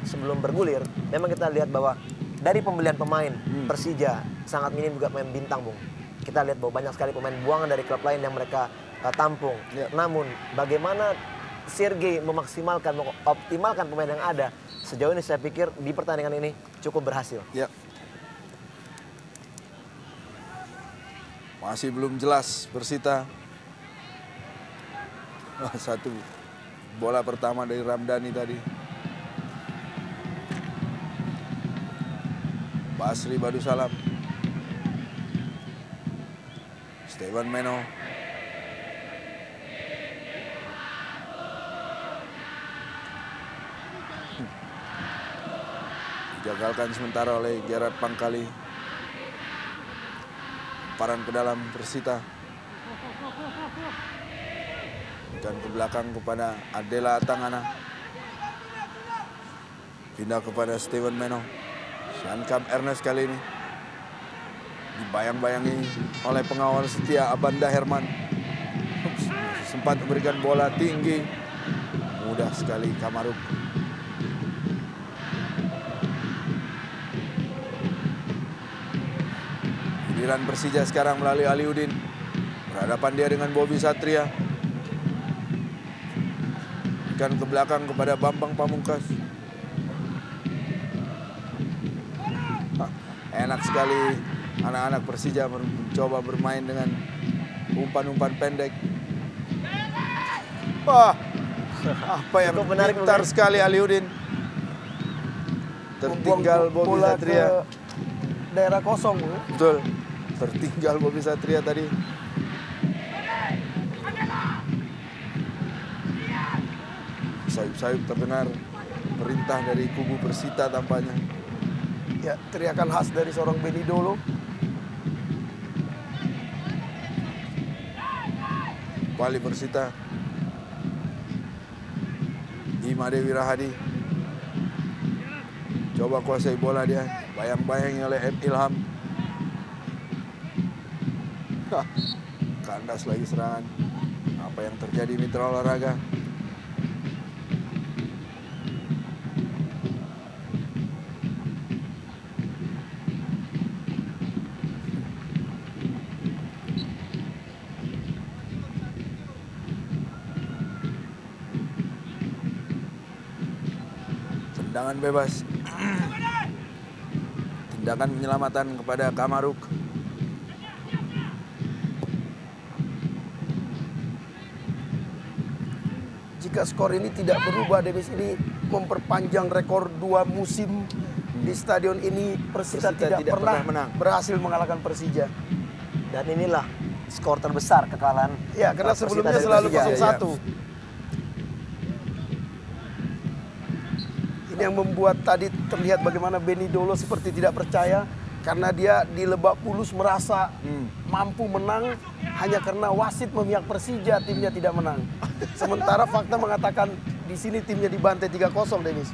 sebelum bergulir, memang kita lihat bahwa dari pembelian pemain Persija sangat minim juga pemain bintang, Bung. Kita lihat bahwa banyak sekali pemain buangan dari klub lain yang mereka tampung. Ya. Namun bagaimana Sergei memaksimalkan, mengoptimalkan pemain yang ada, sejauh ini saya pikir di pertandingan ini cukup berhasil. ya. Masih belum jelas Persita. Satu bola pertama dari Ramdhani tadi. Basri Badusalam. Steven Meno. Digagalkan sementara oleh Gerard Pangkali. Lemparan ke dalam Persita. Dan ke belakang kepada Adela Tangana. Pindah kepada Steven Meno. Shankam Ernest kali ini dibayang-bayangi oleh pengawal setia Abanda Herman. Sempat memberikan bola tinggi. Mudah sekali Kamaruk. Giliran Persija sekarang melalui Aliudin. Berhadapan dia dengan Bobby Satria. Berikan ke belakang kepada Bambang Pamungkas. Enak sekali anak-anak Persija mencoba bermain dengan umpan-umpan pendek. Wah, apa yang Cukup menarik, pintar Bung. sekali Aliudin. Tertinggal Membuang Bobby bola Satria. ke daerah kosong. Betul, tertinggal Bobby Satria tadi. Sayup-sayup terdengar perintah dari kubu Persita tampaknya. Ya, teriakan khas dari seorang Benny Dolo. Kembali Persita. Ima Dewi Rahadi. Coba kuasai bola dia. Bayang-bayangi oleh M. Ilham. Kandas lagi serangan. Apa yang terjadi mitra olahraga? Tendangan bebas. Tindakan penyelamatan kepada Kamaruk. Jika skor ini tidak berubah, Demis, ini memperpanjang rekor 2 musim di stadion ini. Persita tidak pernah menang. berhasil mengalahkan Persija. Dan inilah skor terbesar kekalahan. Ya, karena Persita sebelumnya dari selalu Persija. 0-1. Ini yang membuat tadi terlihat bagaimana Benny Dolo seperti tidak percaya karena dia di Lebak Bulus merasa mampu menang hanya karena wasit memihak Persija timnya tidak menang. Sementara fakta mengatakan di sini timnya dibantai 3-0, Dennis.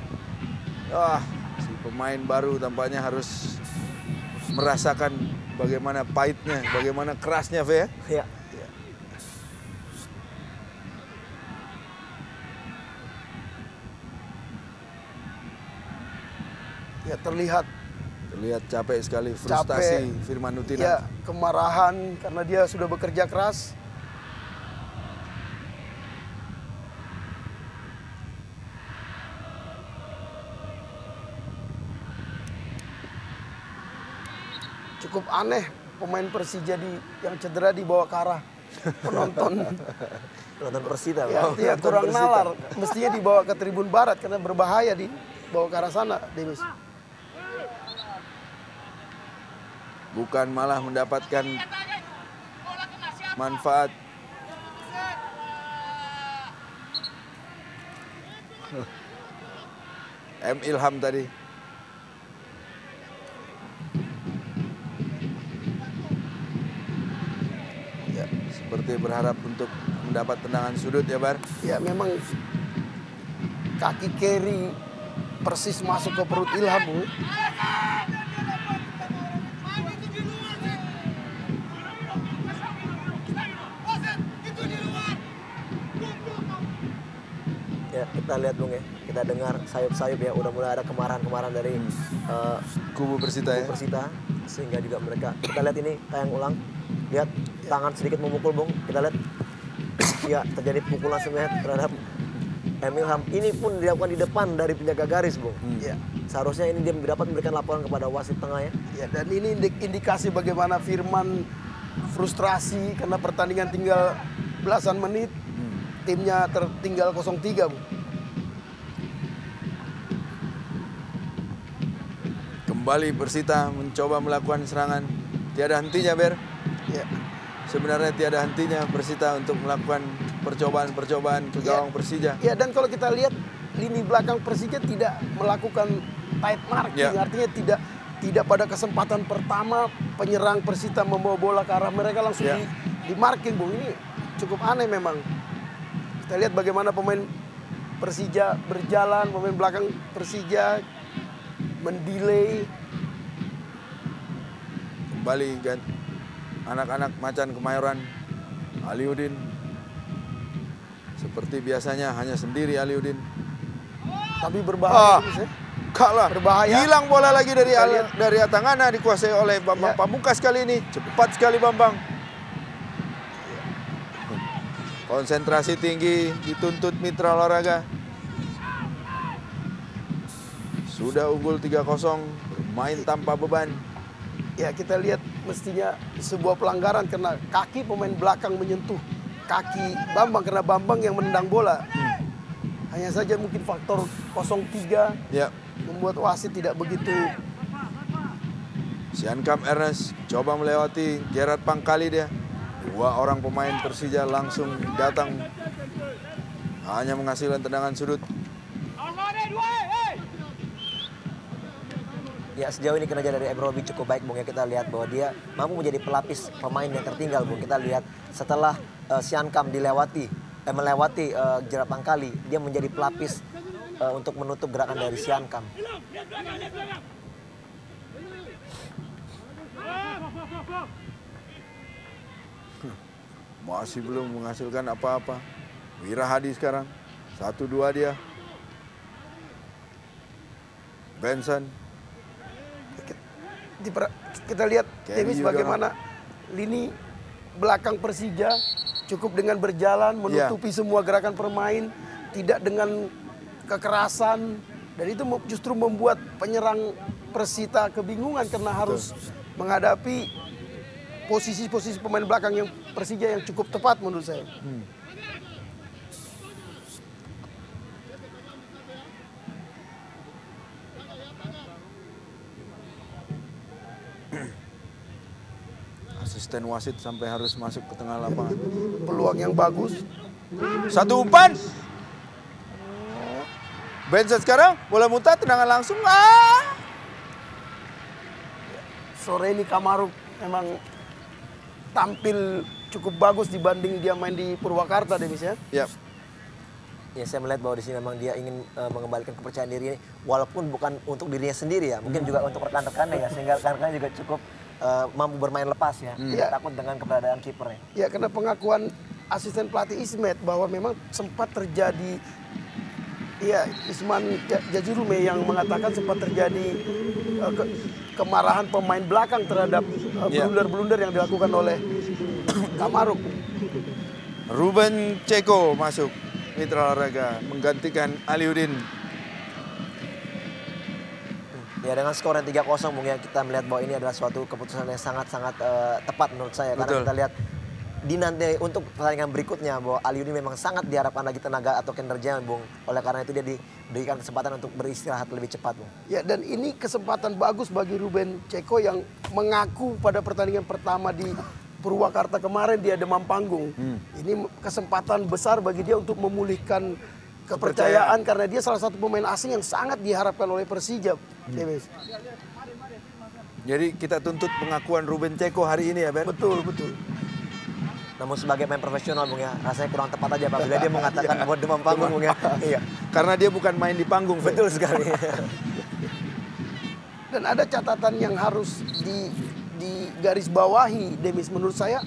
Si pemain baru tampaknya harus merasakan bagaimana pahitnya, bagaimana kerasnya, Ve, ya? Ya. Ya, terlihat capek sekali, frustasi capek. Firman Utina. Ya, kemarahan karena dia sudah bekerja keras. Cukup aneh pemain Persija yang cedera dibawa ke arah penonton. Penonton Persita. Ya, Bang. dia Penonton kurang Persita. nalar. Mestinya dibawa ke tribun barat karena berbahaya dibawa ke arah sana, Demis. Bukan malah mendapatkan manfaat. Ilham tadi. Ya, seperti berharap untuk mendapat tendangan sudut ya, Bar. Ya, memang kaki kiri persis masuk ke perut Ilham, Bu. Ya, kita lihat Bung ya, kita dengar sayup-sayup ya, udah mulai ada kemarahan-kemarahan dari Kubu Persita ya. Persita, sehingga juga mereka, kita lihat ini tayang ulang, lihat tangan sedikit memukul Bung, kita lihat ya terjadi pukulan sebenarnya terhadap Ilham. Ini pun dilakukan di depan dari penjaga garis Bung. Ya. Seharusnya ini dia dapat memberikan laporan kepada wasit tengah ya. Ya, dan ini indikasi bagaimana Firman frustrasi karena pertandingan tinggal belasan menit. Timnya tertinggal 0-3, Bu. Kembali Persita mencoba melakukan serangan. Tiada hentinya, Ber. Ya. Sebenarnya tiada hentinya Persita untuk melakukan percobaan-percobaan ke gawang Persija. Ya, dan kalau kita lihat lini belakang Persija tidak melakukan tight marking, artinya tidak pada kesempatan pertama penyerang Persita membawa bola ke arah mereka langsung di marking, Bu. Ini cukup aneh memang. Kita lihat bagaimana pemain Persija berjalan, pemain belakang Persija mendelay. Kembali kan anak-anak Macan Kemayoran, Aliudin. Seperti biasanya hanya sendiri Aliudin. Tapi berbahaya. Kalah. Berbahaya. Hilang bola lagi dari Atangana, dikuasai oleh Bambang Pamungkas kali ini. Cepat sekali Bambang. Konsentrasi tinggi dituntut mitra olahraga. Sudah unggul 3-0, bermain tanpa beban. Ya, kita lihat mestinya sebuah pelanggaran karena kaki pemain belakang menyentuh kaki Bambang karena Bambang yang menendang bola. Hanya saja mungkin faktor 0-3 membuat wasit tidak begitu. Siankam Ernest coba melewati Gerard Pangkali dia. Dua orang pemain Persija langsung datang, hanya menghasilkan tendangan sudut. Ya, sejauh ini kinerja dari Ebrobi cukup baik Bung ya. Kita lihat bahwa dia mampu menjadi pelapis pemain yang tertinggal Bung. Kita lihat setelah Siankam melewati Gerard Pangkali, dia menjadi pelapis untuk menutup gerakan dari Siankam. Masih belum menghasilkan apa-apa. Wira Hadi sekarang 1-2 dia. Benson. Kita lihat Demis bagaimana lini belakang Persija cukup dengan berjalan menutupi semua gerakan permain, tidak dengan kekerasan, dan itu justru membuat penyerang Persita kebingungan karena harus menghadapi posisi-posisi pemain belakang yang Persija yang cukup tepat menurut saya. asisten wasit sampai harus masuk ke tengah lapangan. Peluang yang bagus. Satu umpan. Benson sekarang, bola muntah, tendangan langsung. Sore ini Kamaruk memang tampil cukup bagus dibanding dia main di Purwakarta, Demis ya. Ya. Ya, saya melihat bahwa di sini memang dia ingin mengembalikan kepercayaan diri, walaupun bukan untuk dirinya sendiri ya, mungkin juga untuk rekan-rekannya ya, sehingga rekan-rekannya juga cukup mampu bermain lepas ya, tidak takut dengan keberadaan kipernya. Ya, karena pengakuan asisten pelatih Ismet bahwa memang sempat terjadi, ya Isman Jajurume yang mengatakan sempat terjadi kemarahan pemain belakang terhadap blunder-blunder yang dilakukan oleh Kamaruk. Ruben Ceko masuk, Mitra Olahraga menggantikan Aliudin. Ya, dengan skor yang 3-0 mungkin kita melihat bahwa ini adalah suatu keputusan yang sangat-sangat tepat menurut saya. Betul. Karena kita lihat di nanti untuk pertandingan berikutnya bahwa Aliudin memang sangat diharapkan lagi tenaga atau kinerja, Bung. Oleh karena itu dia diberikan kesempatan untuk beristirahat lebih cepat, Bung. Ya, dan ini kesempatan bagus bagi Ruben Ceko yang mengaku pada pertandingan pertama di Purwakarta kemarin dia demam panggung. Ini kesempatan besar bagi dia untuk memulihkan kepercayaan karena dia salah satu pemain asing yang sangat diharapkan oleh Persija. Jadi kita tuntut pengakuan Ruben Ceko hari ini ya, Ben? Betul, betul. Namun sebagai pemain profesional, Bung ya, rasanya kurang tepat aja apabila dia mengatakan bahwa demam panggung, Bung ya. Iya. Karena dia bukan main di panggung. Betul sekali. Dan ada catatan yang harus digarisbawahi, Demis, menurut saya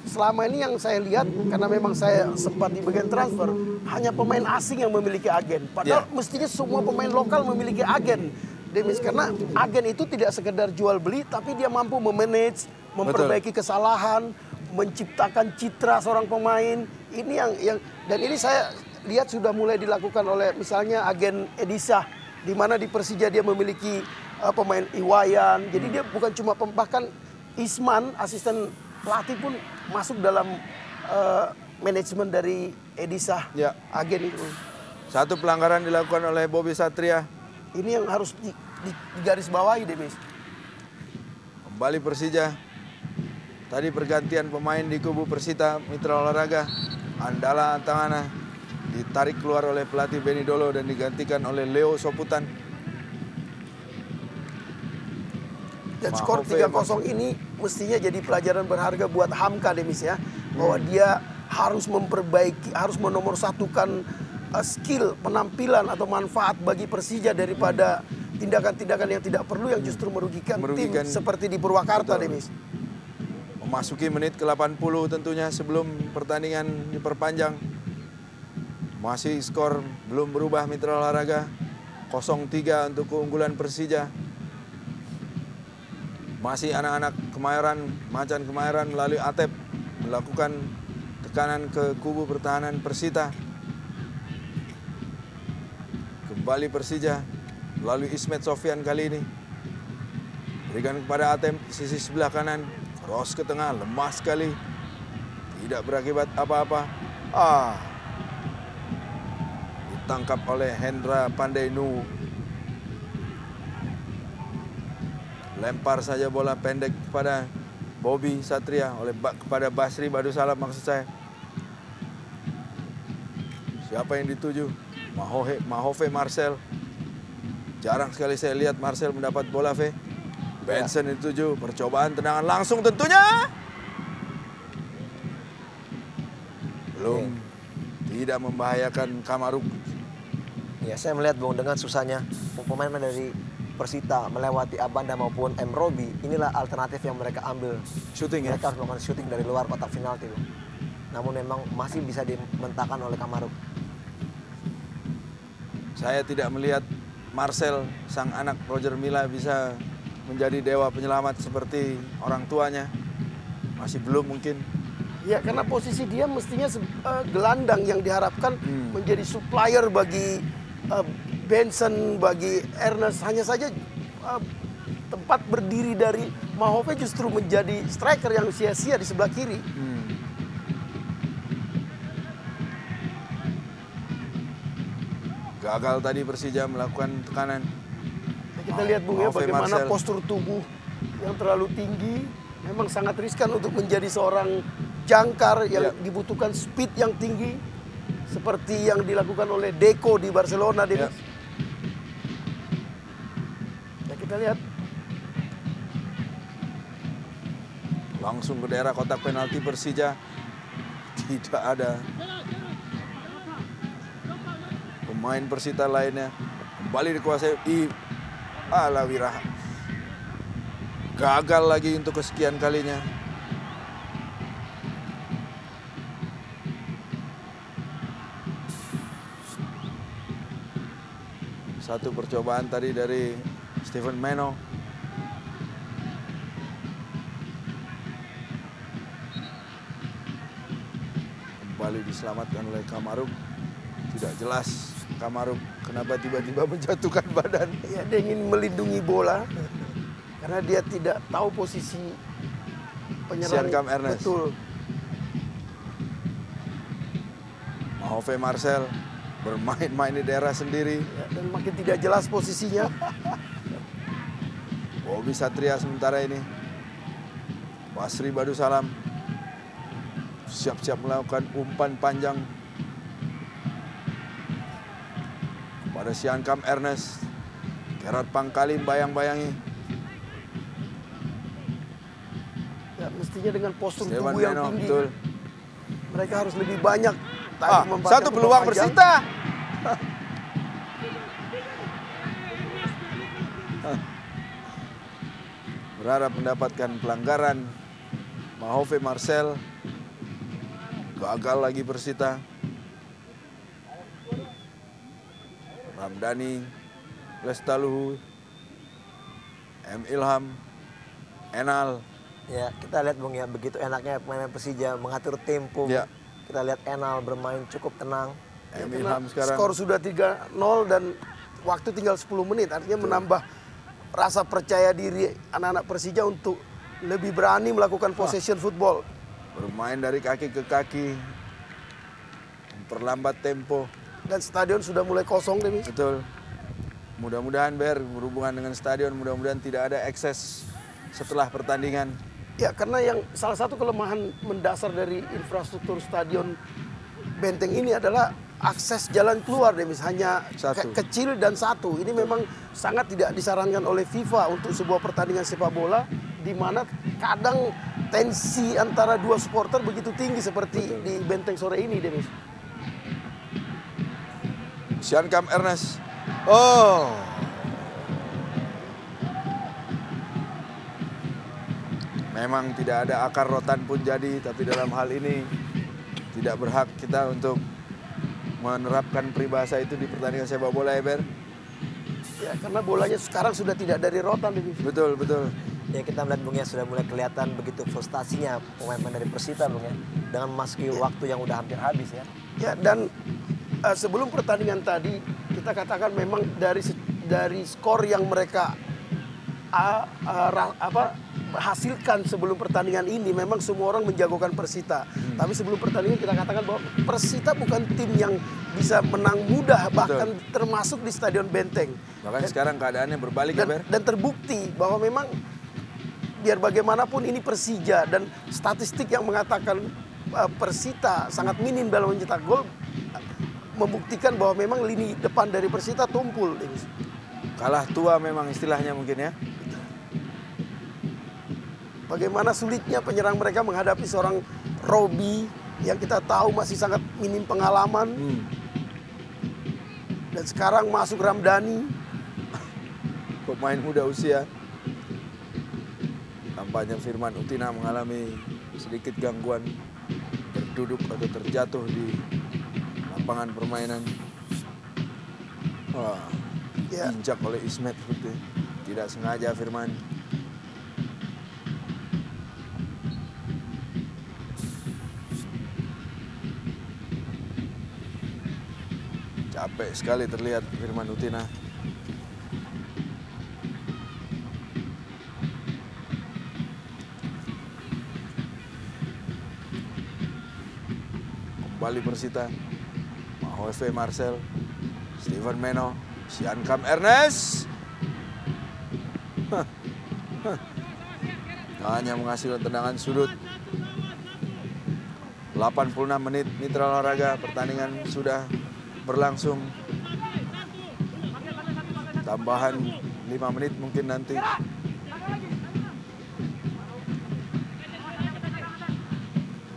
selama ini yang saya lihat, karena memang saya sempat di bagian transfer, hanya pemain asing yang memiliki agen. Padahal mestinya semua pemain lokal memiliki agen, Demis, karena agen itu tidak sekedar jual beli, tapi dia mampu memanage, memperbaiki kesalahan, menciptakan citra seorang pemain. Ini yang dan ini saya lihat sudah mulai dilakukan oleh misalnya agen Edisa, di mana di Persija dia memiliki pemain Iwayan. Jadi dia bukan cuma bahkan Isman, asisten pelatih pun masuk dalam manajemen dari Edisa, agen itu. Satu pelanggaran dilakukan oleh Bobby Satria. Ini yang harus digarisbawahi, Demis. Kembali Persija. Tadi pergantian pemain di kubu Persita Mitra Olahraga. Andala Antangana ditarik keluar oleh pelatih Beni Dolo dan digantikan oleh Leo Soputan. Dan skor 3-0 ini mestinya jadi pelajaran berharga buat Hamka, Demis ya. Bahwa dia harus memperbaiki, harus menomorsatukan skill, penampilan atau manfaat bagi Persija daripada tindakan-tindakan yang tidak perlu yang justru merugikan tim seperti di Purwakarta, Demis. Memasuki menit ke-80 tentunya sebelum pertandingan diperpanjang. Masih skor belum berubah Mitra Olahraga. 0-3 untuk keunggulan Persija. Masih anak-anak Kemayoran, Macan Kemayoran melalui Atep melakukan tekanan ke kubu pertahanan Persita. Kembali Persija melalui Ismet Sofyan kali ini. Berikan kepada Atep sisi sebelah kanan. Cross ke tengah, lemah sekali. Tidak berakibat apa-apa. Ditangkap oleh Hendra Pandainu. Lempar saja bola pendek kepada Bobby Satria kepada Basri Badusalam maksud saya. Siapa yang dituju? Mahove Marcel. Jarang sekali saya lihat Marcel mendapat bola, Benson dituju, percobaan tendangan langsung tentunya. Belum, tidak membahayakan Kamaruk. Ya, saya melihat, Bung, dengan susahnya pemain dari Persita melewati Abanda maupun M. Robi, inilah alternatif yang mereka ambil. Shooting mereka harus melakukan shooting dari luar kotak penalti, Bung. Namun memang masih bisa dimentahkan oleh Kamaruk. Saya tidak melihat Marcel, sang anak Roger Milla, bisa menjadi dewa penyelamat seperti orang tuanya. Masih belum mungkin. Ya, karena posisi dia mestinya gelandang yang diharapkan menjadi supplier bagi Benson, bagi Ernest. Hanya saja tempat berdiri dari Mahove justru menjadi striker yang sia-sia di sebelah kiri. Gagal tadi Persija melakukan tekanan. Kita lihat, Bung, ya, bagaimana postur tubuh yang terlalu tinggi. memang sangat riskan untuk menjadi seorang jangkar yang dibutuhkan speed yang tinggi seperti yang dilakukan oleh Deco di Barcelona, Dennis. Ya, kita lihat. Langsung ke daerah kotak penalti Persija. Tidak ada pemain Persita lainnya. Kembali dikuasai Alawira. Gagal lagi untuk kesekian kalinya. Satu percobaan tadi dari Steven Meno. Kembali diselamatkan oleh Kamaruk. Tidak jelas Kamaruk kenapa tiba-tiba menjatuhkan badan. Ya, dia ingin melindungi bola karena dia tidak tahu posisi penyerang. Siankam Ernest. Betul. Mahove Marcel bermain-main di daerah sendiri. Ya, dan makin tidak jelas posisinya. Bobby Satria sementara ini. Basri Badusalam siap-siap melakukan umpan panjang pada Siankam Ernest. Gerard Pangkalim bayang-bayangi. Ya, mestinya dengan postur Steven tubuh yang Meno, tinggi. betul. Mereka harus lebih banyak membaca Satu bola peluang panjang. Persita. Berharap mendapatkan pelanggaran. Mahove Marcel. Gagal lagi Persita. Ramdhani, Lestaluhu, M. Ilham, Enal. Ya, kita lihat Bung ya, begitu enaknya pemain Persija mengatur tempo. Ya. Kita lihat Enal bermain cukup tenang. M. Karena Ilham sekarang. skor sudah 3-0 dan waktu tinggal 10 menit. Artinya menambah rasa percaya diri anak-anak Persija untuk lebih berani melakukan possession football. Bermain dari kaki ke kaki. Memperlambat tempo. Dan stadion sudah mulai kosong, Demi. Betul. Mudah-mudahan berhubungan dengan stadion, mudah-mudahan tidak ada ekses setelah pertandingan. Ya, karena yang salah satu kelemahan mendasar dari infrastruktur stadion Benteng ini adalah akses jalan keluar, Demis. Hanya Satu. kecil dan satu. Ini memang sangat tidak disarankan oleh FIFA untuk sebuah pertandingan sepak bola di mana kadang tensi antara dua supporter begitu tinggi seperti di Benteng sore ini, Demis. Siankam Ernest. Oh. Memang tidak ada akar rotan pun jadi, tapi dalam hal ini tidak berhak kita untuk menerapkan peribahasa itu di pertandingan sepak bola, Eber. Ya, karena bolanya sekarang sudah tidak dari rotan, Demis. Betul, betul. Ya, kita melihat Bung ya, sudah mulai kelihatan begitu frustasinya pemain-pemain dari Persita Bung ya, dengan memasuki waktu yang udah hampir habis ya. Ya, dan sebelum pertandingan tadi kita katakan memang dari skor yang mereka hasilkan sebelum pertandingan ini memang semua orang menjagokan Persita. Tapi sebelum pertandingan kita katakan bahwa Persita bukan tim yang bisa menang mudah, bahkan termasuk di Stadion Benteng. Bahkan sekarang keadaannya berbalik, Eber. Dan terbukti bahwa memang biar bagaimanapun ini Persija dan statistik yang mengatakan Persita sangat minim dalam mencetak gol membuktikan bahwa memang lini depan dari Persita tumpul. Kalah tua memang istilahnya mungkin ya. Bagaimana sulitnya penyerang mereka menghadapi seorang Robi yang kita tahu masih sangat minim pengalaman. Dan sekarang masuk Ramdhani. Pemain muda usia. Tampaknya Firman Utina mengalami sedikit gangguan berduduk atau terjatuh di lapangan permainan. Wah, diinjak oleh Ismet seperti tidak sengaja Firman. Capek sekali terlihat Firman Utina. Kembali Persita. Mahove Marcel, Steven Meno, Siankam Ernest. hanya menghasilkan tendangan sudut. 86 menit Mitra Olahraga, pertandingan sudah berlangsung. Tambahan 5 menit mungkin nanti.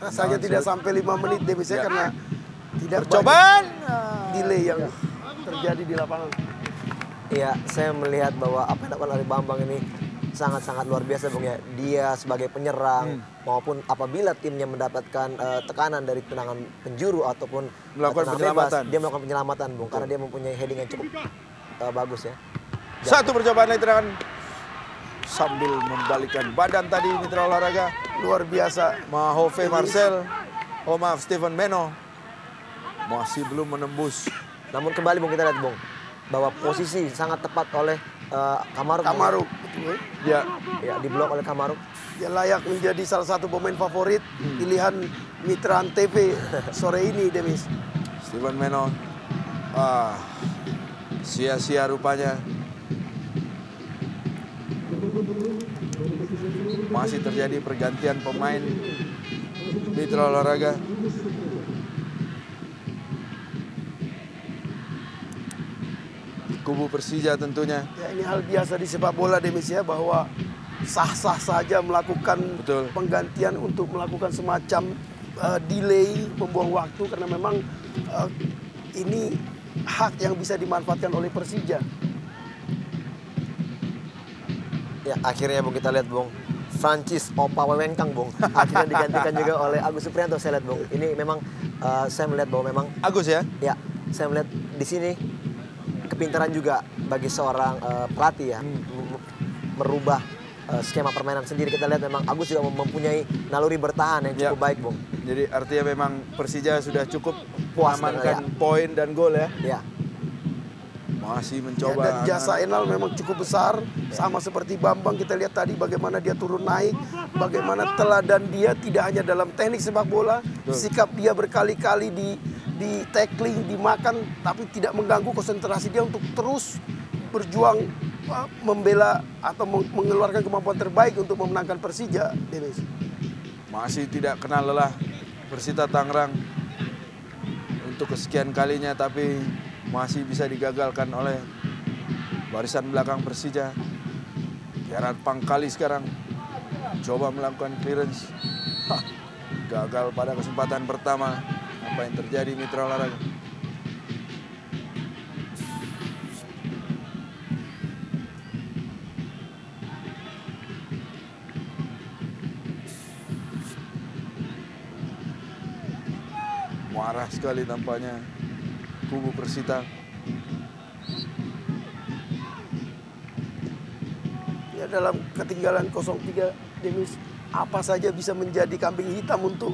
Rasanya tidak sampai 5 menit deh misalnya karena tidak Percobaan delay yang terjadi di lapangan. Iya, saya melihat bahwa apa yang dilakukan oleh Bambang ini sangat-sangat luar biasa, Bung ya. Dia sebagai penyerang maupun apabila timnya mendapatkan tekanan dari tendangan penjuru ataupun Melakukan tendangan bebas, penyelamatan. dia melakukan penyelamatan, Bung, karena dia mempunyai heading yang cukup bagus ya. Satu percobaan lagi tendangan sambil membalikan badan tadi Mitra Olahraga. Luar biasa. Mahove Marcel, oh maaf Steven Meno masih belum menembus. Namun kembali Bung, kita lihat Bung bahwa posisi sangat tepat oleh Kamaruk. Kamaruk, betul. Ya, Ya, diblok oleh Kamaruk. Dia layak menjadi salah satu pemain favorit pilihan Mitra Antv sore ini, Demis. Steven Meno, sia-sia rupanya. Masih terjadi pergantian pemain Mitra Olahraga. Kubu Persija tentunya. Ya, ini hal biasa di sepak bola, Demis ya, bahwa sah-sah saja melakukan Betul. penggantian untuk melakukan semacam delay, membuang waktu karena memang ini hak yang bisa dimanfaatkan oleh Persija. Ya, akhirnya Bung kita lihat Bung Francis Opa Wewengkang Bung akhirnya digantikan juga oleh Agus Supriyanto. Saya lihat Bung, ini memang saya melihat bahwa memang Agus ya? ya, saya melihat di sini kepintaran juga bagi seorang pelatih ya, merubah skema permainan sendiri. Kita lihat memang Agus juga mempunyai naluri bertahan yang cukup baik Bung. Jadi artinya memang Persija sudah cukup Puas mengamankan dengan, poin dan gol ya. Ya, Masih Ya, mencoba. dan jasa Enal memang cukup besar, sama seperti Bambang. Kita lihat tadi bagaimana dia turun naik, bagaimana teladan dia tidak hanya dalam teknik sepak bola, sikap dia berkali-kali di tackling, dimakan, tapi tidak mengganggu konsentrasi dia untuk terus berjuang membela atau mengeluarkan kemampuan terbaik untuk memenangkan Persija, Denis. Masih tidak kenal lelah Persita Tangerang untuk kesekian kalinya, tapi masih bisa digagalkan oleh barisan belakang Persija. Gerard Pangkali sekarang coba melakukan clearance. Gagal pada kesempatan pertama. Apa yang terjadi Mitra Olahraga? Marah sekali tampaknya kubu Persita. Ya, dalam ketinggalan 0-3, Demis, apa saja bisa menjadi kambing hitam untuk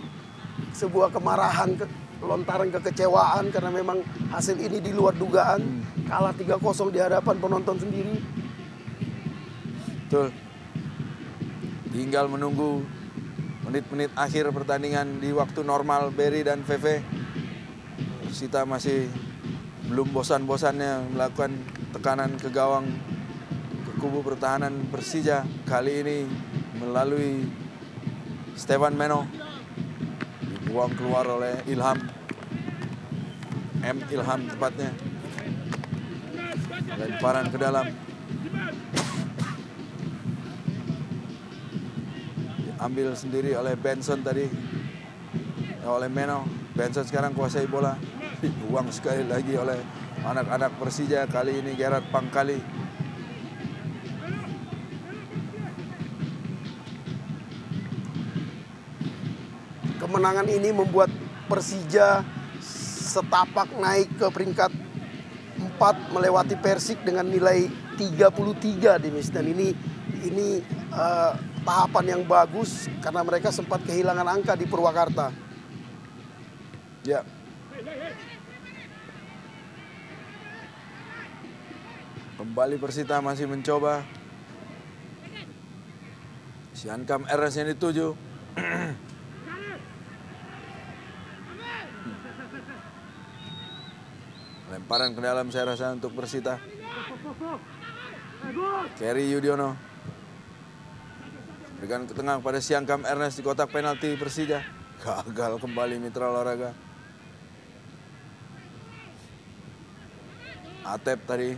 sebuah kemarahan, lontaran kekecewaan karena memang hasil ini di luar dugaan. Kalah 3-0 di hadapan penonton sendiri. Betul. Tinggal menunggu menit-menit akhir pertandingan di waktu normal. Berry dan Veve. Persita masih belum bosan-bosannya melakukan tekanan ke gawang ke kubu pertahanan Persija. Kali ini melalui Stevan Meno, dibuang keluar oleh Ilham. Ilham tepatnya. Lemparan ke dalam. Diambil sendiri oleh Benson tadi. Oleh Meno. Benson sekarang kuasai bola. Dibuang sekali lagi oleh anak-anak Persija. Kali ini Gerard Pangkali. Kemenangan ini membuat Persija setapak naik ke peringkat 4 melewati Persik dengan nilai 33, Demis. Dan ini tahapan yang bagus karena mereka sempat kehilangan angka di Purwakarta. Ya. Kembali Persita masih mencoba. Siankam RS yang dituju. Lemparan ke dalam saya rasa untuk Persita. Kerry Yudhoyono. Berikan ke tengah pada Siangkam Ernest di kotak penalti Persija. Gagal kembali Mitra Olahraga. Atep tadi.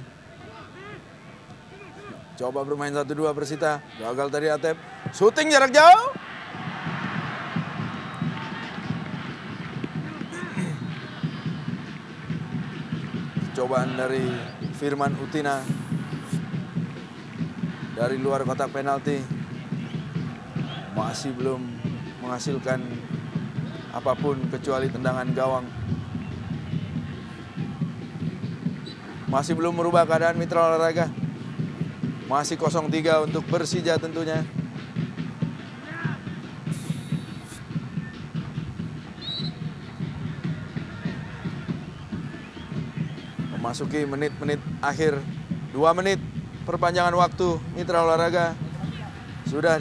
Coba bermain 1-2 Persita. Gagal tadi Atep. Syuting jarak jauh. Cobaan dari Firman Utina dari luar kotak penalti masih belum menghasilkan apapun kecuali tendangan gawang. Masih belum merubah keadaan Mitra Olahraga. Masih 0-3 untuk Persija tentunya. Memasuki menit-menit akhir, 2 menit perpanjangan waktu Mitra Olahraga sudah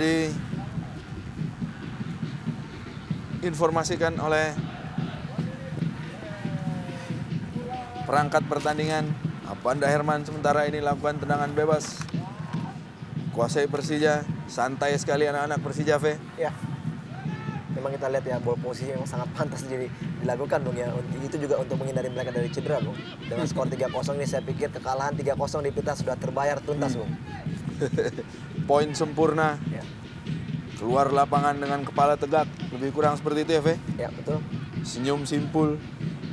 diinformasikan oleh perangkat pertandingan. Apanda Herman sementara ini lakukan tendangan bebas. Kuasai Persija, santai sekali anak-anak Persija, V. Ya, memang kita lihat ya ball posisi yang sangat pantas dilakukan Bung ya. Itu juga untuk menghindari mereka dari cedera Bung. Dengan skor 3-0 ini saya pikir kekalahan 3-0 di Pita sudah terbayar tuntas Bung. Poin sempurna. Ya. Keluar lapangan dengan kepala tegak. Lebih kurang seperti itu ya, V? Ya, betul. Senyum simpul,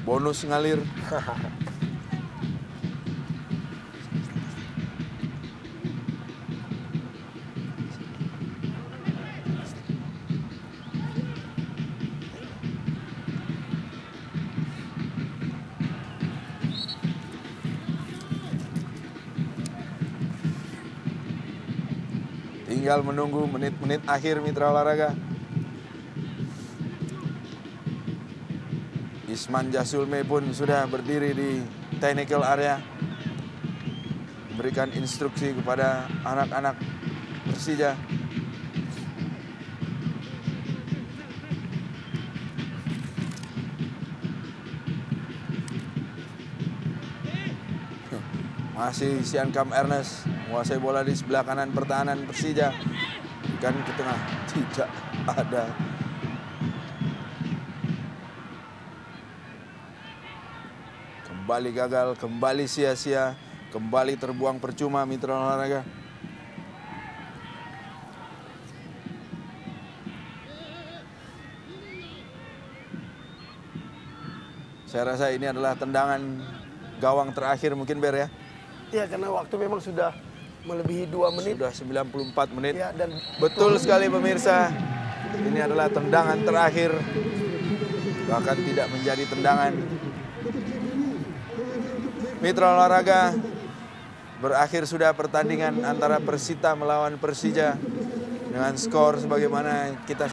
bonus ngalir. Tinggal menunggu menit-menit akhir Mitra Olahraga. Isman Jasulme pun sudah berdiri di technical area. Memberikan instruksi kepada anak-anak Persija. Masih Siankam Ernest menguasai bola di sebelah kanan pertahanan Persija. Kan ke tengah, tidak ada. Kembali gagal, kembali sia-sia, kembali terbuang percuma Mitra Olahraga. Saya rasa ini adalah tendangan gawang terakhir mungkin, Ber, ya? Ya, karena waktu memang sudah melebihi 2 menit. Sudah 94 menit. Ya, dan betul sekali pemirsa. Ini adalah tendangan terakhir. Bahkan tidak menjadi tendangan. Mitra Olahraga, berakhir sudah pertandingan antara Persita melawan Persija dengan skor sebagaimana kita